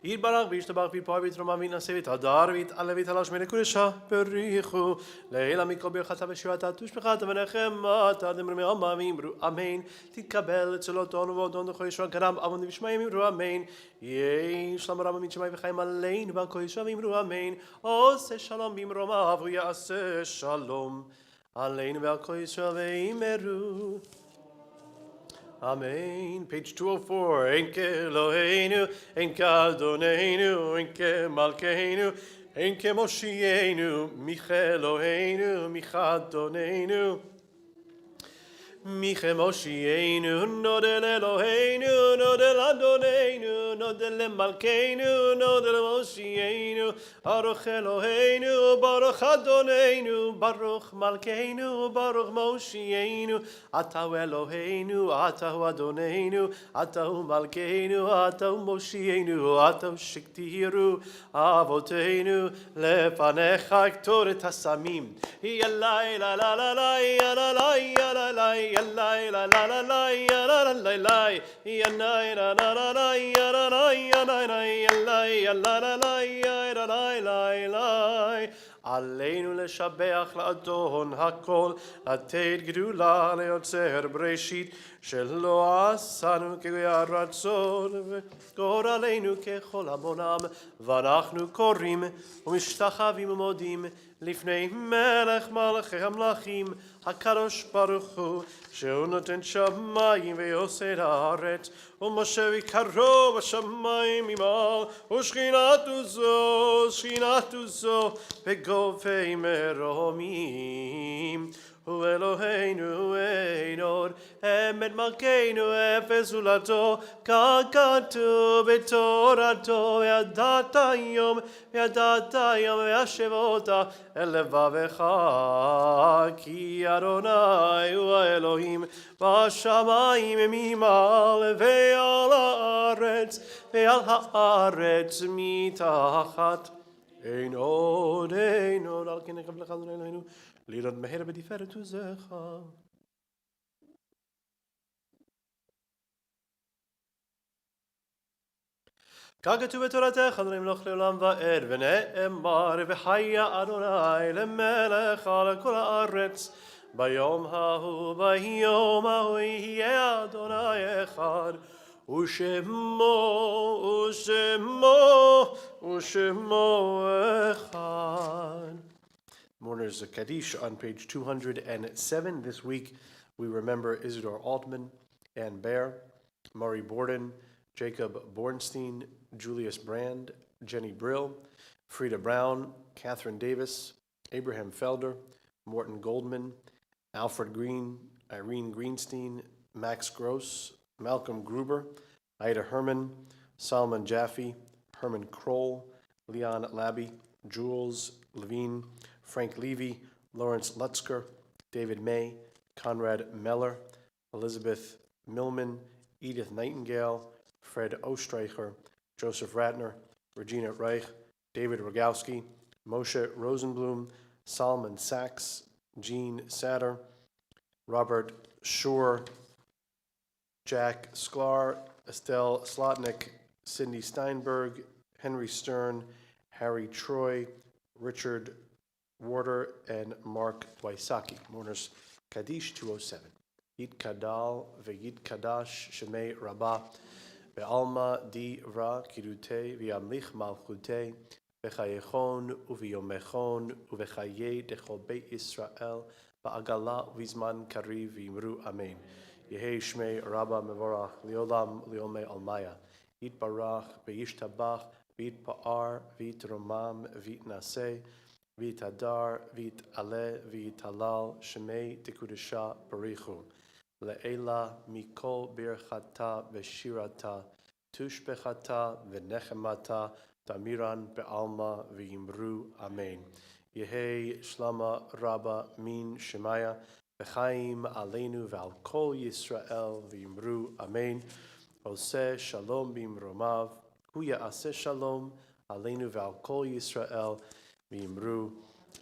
יתברך וישתבח ויתפאר ויתרומם ויתנשא ויתהדר ויתעלה ויתעלה שמי לקודשה בריחו, לעילא מכל ברכתה ושיעתה תושבחתה ונחמתה דמרי עלמא ואמרו אמן. תתקבל צלותינו ועודנו לכל ישועה קדם אבון ושמיים ואמרו אמן. יהי שלום רב מן שמיים וחיים עלינו ועל כל ישועה ואמרו אמן. עושה שלום במרומיו ויעשה שלום עלינו ועל כל ישועה ואמרו Amen. Page 204. Enke Eloheinu, Enke Adonenu, Enke Malkeinu, Enke Moshienu, Miche Eloheinu, Micha Adonenu. Miche Moshienu, Nodel Eloheinu, Nodel Adonenu, Nodel Malkeinu, Nodel Moshienu, Baruch Eloheinu, Baruch Adonenu, Baruch Malkeinu, Baruch Moshienu, Atahu Eloheinu, Atahu Adonenu, Atahu Malkeinu, Atahu Moshienu, Atahu Shiktiru, Avotenu, Lefanecha Ktoret Hasamim, Yalai la la la la, Yalalai, Yalalai, Yalai la la la la, Yalalai la, Yanai la la la la, Yalalai, Yanai, Yalai, Yalai la la, Yalalai la la. עלינו לשבח לאדון הכל, לתת גדולה ליוצר בראשית, שלא עשנו כגוי הרצון, וגורלנו ככל המונם, ואנחנו קוראים ומשתחווים ומודים לפני מלך מלכי המלכים, הקדוש ברוך הוא, שהוא נותן שמיים ויוסד הארץ, ומשה ויקרו בשמיים ממעל, ושכינתו זו, בגופי מרומים. הוא אלוהינו אין עוד, אמת מלכנו אפס זולתו, כך כתוב בתורתו, וידעת היום והשבות אל לבבך, כי אדוני הוא האלוהים בשמיים ממעל ועל הארץ מתחת. אין עוד, על כן נקבלך אדוני אלוהינו, לראות מהר בתפארת עוזך. כך כתוב בתורתך, אדוני מלך לעולם ועד, ונאמר וחיה אדוני למלך על כל הארץ. ביום ההוא יהיה אדוני אחד, ושמו אחד. Mourners Kaddish on page 207. This week we remember Isidore Altman, Ann Baer, Murray Borden, Jacob Bornstein, Julius Brand, Jenny Brill, Frida Brown, Catherine Davis, Abraham Felder, Morton Goldman, Alfred Green, Irene Greenstein, Max Gross, Malcolm Gruber, Ida Herman, Solomon Jaffe, Herman Kroll, Leon Labby, Jules Levine, Frank Levy, Lawrence Lutzker, David May, Conrad Meller, Elizabeth Millman, Edith Nightingale, Fred Ostreicher, Joseph Ratner, Regina Reich, David Rogowski, Moshe Rosenblum, Solomon Sachs, Jean Satter, Robert Shore, Jack Sklar, Estelle Slotnick, Cindy Steinberg, Henry Stern, Harry Troy, Richard Warder, and Mark Wysocki. Mourners Kaddish 207. Yit Kadal ve'yit Kadash Shemei Rabbah ve'alma di ra kirute ve'amlich malchute ve'chayechon uve'yomechon uve'chaye dechol beit Yisrael ba'agala v'zman kariv v'imru amen. Yehei Shmei Rabbah mevorach liolam liomei almaya. Yit barach ve'yishtabach v'yit pa'ar v'yit romam v'yit naseh v'yit hadar v'yit aleh v'yit halal shemei tekudesha barichu. Le'ela mikol birchata v'shirata tushbechata v'nechemata tamiran be'alma v'yimru amen. Yehei shlama rabba min shemaya v'chaim aleinu v'al kol Yisrael v'yimru amen. Oseh shalom b'imromav hu ya'aseh shalom aleinu v'al kol Yisrael v'yimru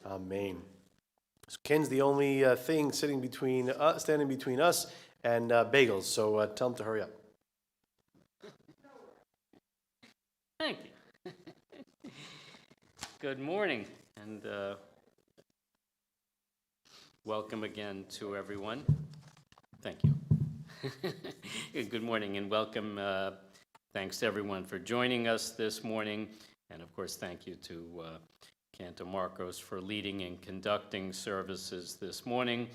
amen. So Ken's the only thing standing between us and bagels. So tell him to hurry up. Thank you. Good morning, and welcome again to everyone. Thank you. Good morning and welcome. Thanks to everyone for joining us this morning, and of course, thank you to Cantor Marcos for leading and conducting services this morning.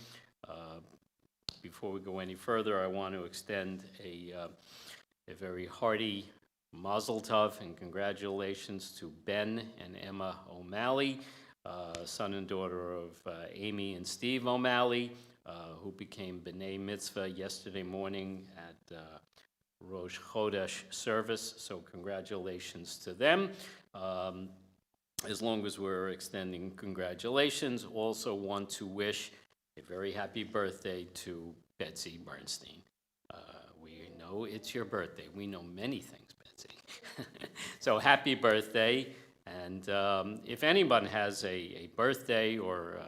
Before we go any further, I want to extend a very hearty mazel tov and congratulations to Ben and Emma O'Malley, son and daughter of Amy and Steve O'Malley, who became B'nai Mitzvah yesterday morning at Rosh Chodesh service. So congratulations to them. As long as we're extending congratulations, also want to wish a very happy birthday to Betsy Bernstein. We know it's your birthday. We know many things, Betsy. So happy birthday. And if anyone has a birthday or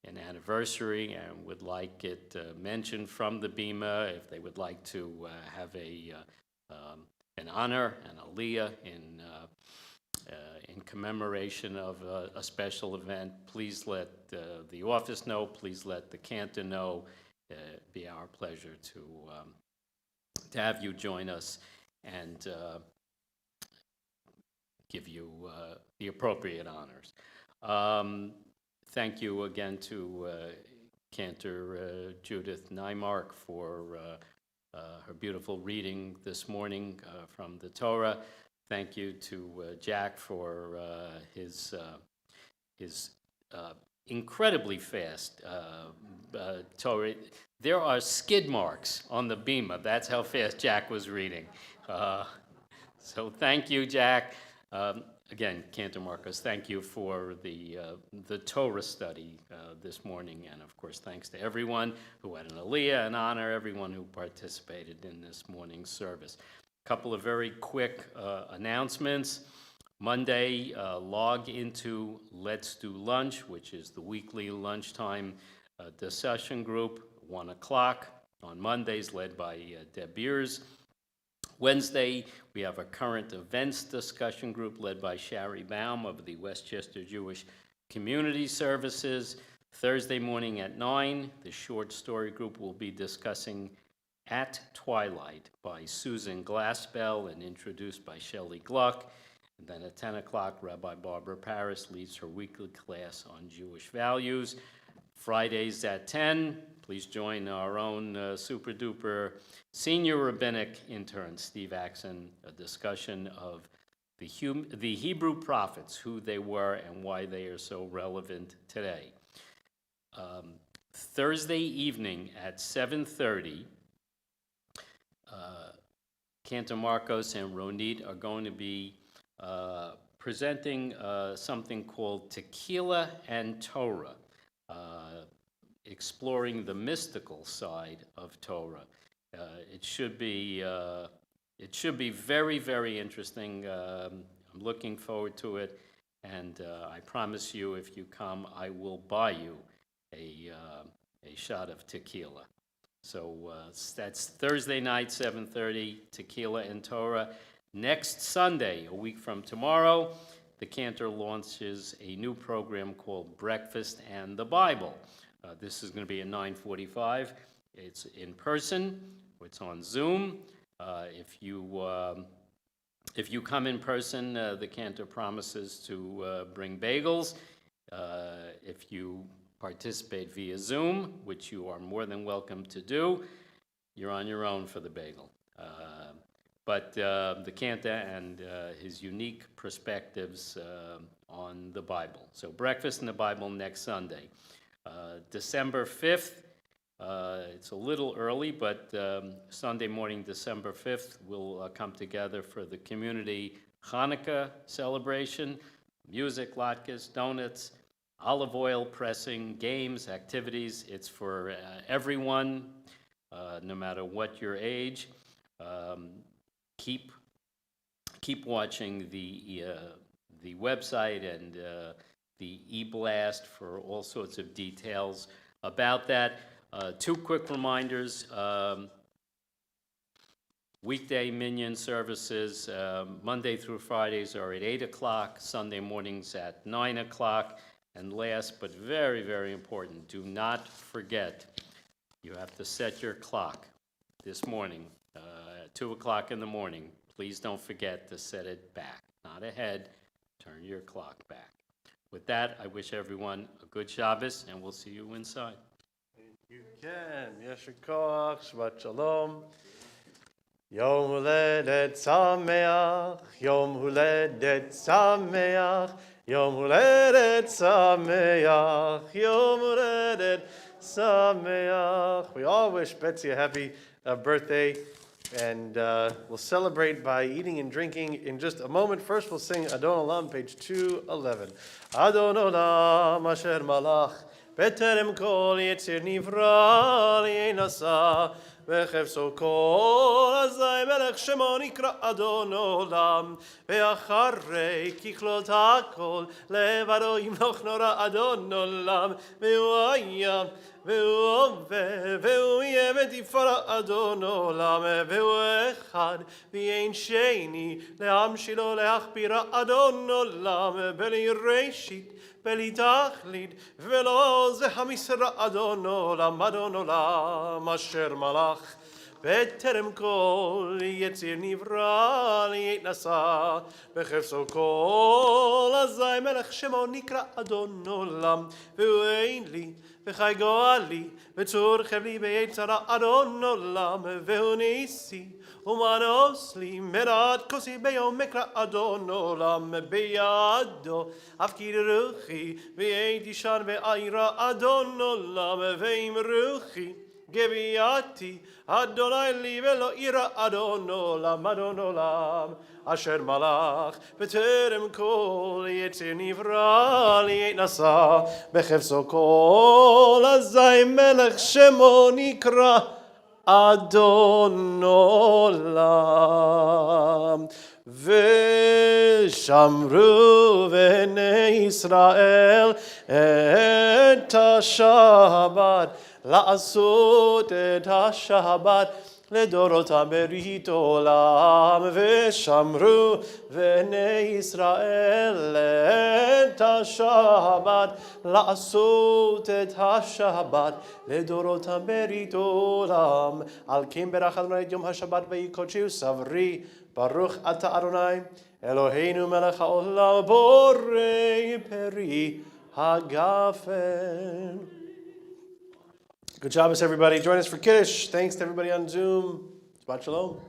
an anniversary and would like it mentioned from the Bima, if they would like to have an honor, an aliyah in commemoration of a special event, please let the office know, please let the Cantor know. It'd be our pleasure to have you join us and give you the appropriate honors. Thank you again to Cantor Judith Nymark for her beautiful reading this morning from the Torah. Thank you to Jack for his incredibly fast Torah. There are skid marks on the Bima. That's how fast Jack was reading. So thank you, Jack. Again, Cantor Marcos, thank you for the Torah study this morning. And of course, thanks to everyone who had an aliyah, an honor, everyone who participated in this morning's service. Couple of very quick announcements. Monday, log into Let's Do Lunch, which is the weekly lunchtime discussion group, 1 o'clock on Mondays, led by Deb Beers. Wednesday, we have a current events discussion group led by Shari Baum of the Westchester Jewish Community Services. Thursday morning at 9, the short story group will be discussing At Twilight by Susan Glassbell and introduced by Shelley Gluck. And then at 10 o'clock, Rabbi Barbara Paris leads her weekly class on Jewish values. Fridays at 10, please join our own super-duper senior rabbinic intern, Steve Axon, a discussion of the Hebrew prophets, who they were and why they are so relevant today. Thursday evening at 7:30, Cantor Marcos and Ronit are going to be presenting something called Tequila and Torah, exploring the mystical side of Torah. It should be very, very interesting. I'm looking forward to it, and I promise you, if you come, I will buy you a shot of tequila. So that's Thursday night, 7:30, Tequila and Torah. Next Sunday, a week from tomorrow, the Cantor launches a new program called Breakfast and the Bible. This is going to be at 9:45. It's in person. It's on Zoom. If you come in person, the Cantor promises to bring bagels. If you participate via Zoom, which you are more than welcome to do, you're on your own for the bagel. But the Cantor and his unique perspectives on the Bible. So Breakfast in the Bible next Sunday. December 5th, it's a little early, but Sunday morning, December 5th, we'll come together for the community Hanukkah celebration, music, latkes, donuts, olive oil pressing, games, activities. It's for everyone, no matter what your age. Keep watching the website and the e-blast for all sorts of details about that. Two quick reminders. Weekday Minion services, Monday through Fridays are at 8 o'clock, Sunday mornings at 9 o'clock. And last, but very, very important, do not forget, you have to set your clock this morning at 2 o'clock in the morning. Please don't forget to set it back, not ahead. Turn your clock back. With that, I wish everyone a good Shabbos, and we'll see you inside. You can. Yesher koach, Shabbat Shalom. Yom Huledet Sameach, Yom Huledet Sameach, Yom Huledet Sameach, Yom Huledet Sameach. We all wish Betsy a happy birthday, and we'll celebrate by eating and drinking in just a moment. First, we'll sing Adon Olam, page 211. Adon Olam Asher Malach, Beterem Kol Yetzir Nivra Li'enasa, וחפשו כל אזי מלך שמו נקרא אדון עולם ואחרי ככלות הכל לבדו ימלוך נורא אדון עולם והוא היה והוא הווה והוא יהיה בתפארה אדון עולם והוא אחד ואין שני לעם שלו להכבירה אדון עולם בלי ראשית בלי תכלית ולא זה המשרה אדון עולם אשר מלך בטרם כל יציר נברא להתנשא בחפשו כל אזי מלך שמו נקרא אדון עולם והוא אין לי וחי גואלי וצור חבלי ביצרה אדון עולם והוא ניסי ומנוס לי מנת כוסי ביום מקרא אדון עולם בידו הפקיד רוחי והייתי שם בעירה אדון עולם ועם רוחי גביעתי אדוני לי ולא אירא אדון עולם אשר מלך בטרם כל יציר נברא להתנשא בחפשו כל אזי מלך שמו נקרא אדון עולם ושמרו בני ישראל את השבת לעשות את השבת לדורותם ברית עולם ושמרו בני ישראל את השבת לעשות את השבת לדורותם ברית עולם על כן ברך אדוני את יום השבת ויקודשו סברי ברוך אתה אדוני אלוהינו מלך העולם בורא פרי הגפן. Good Shabbos, everybody. Join us for Kiddush. Thanks to everybody on Zoom. Shabbat Shalom.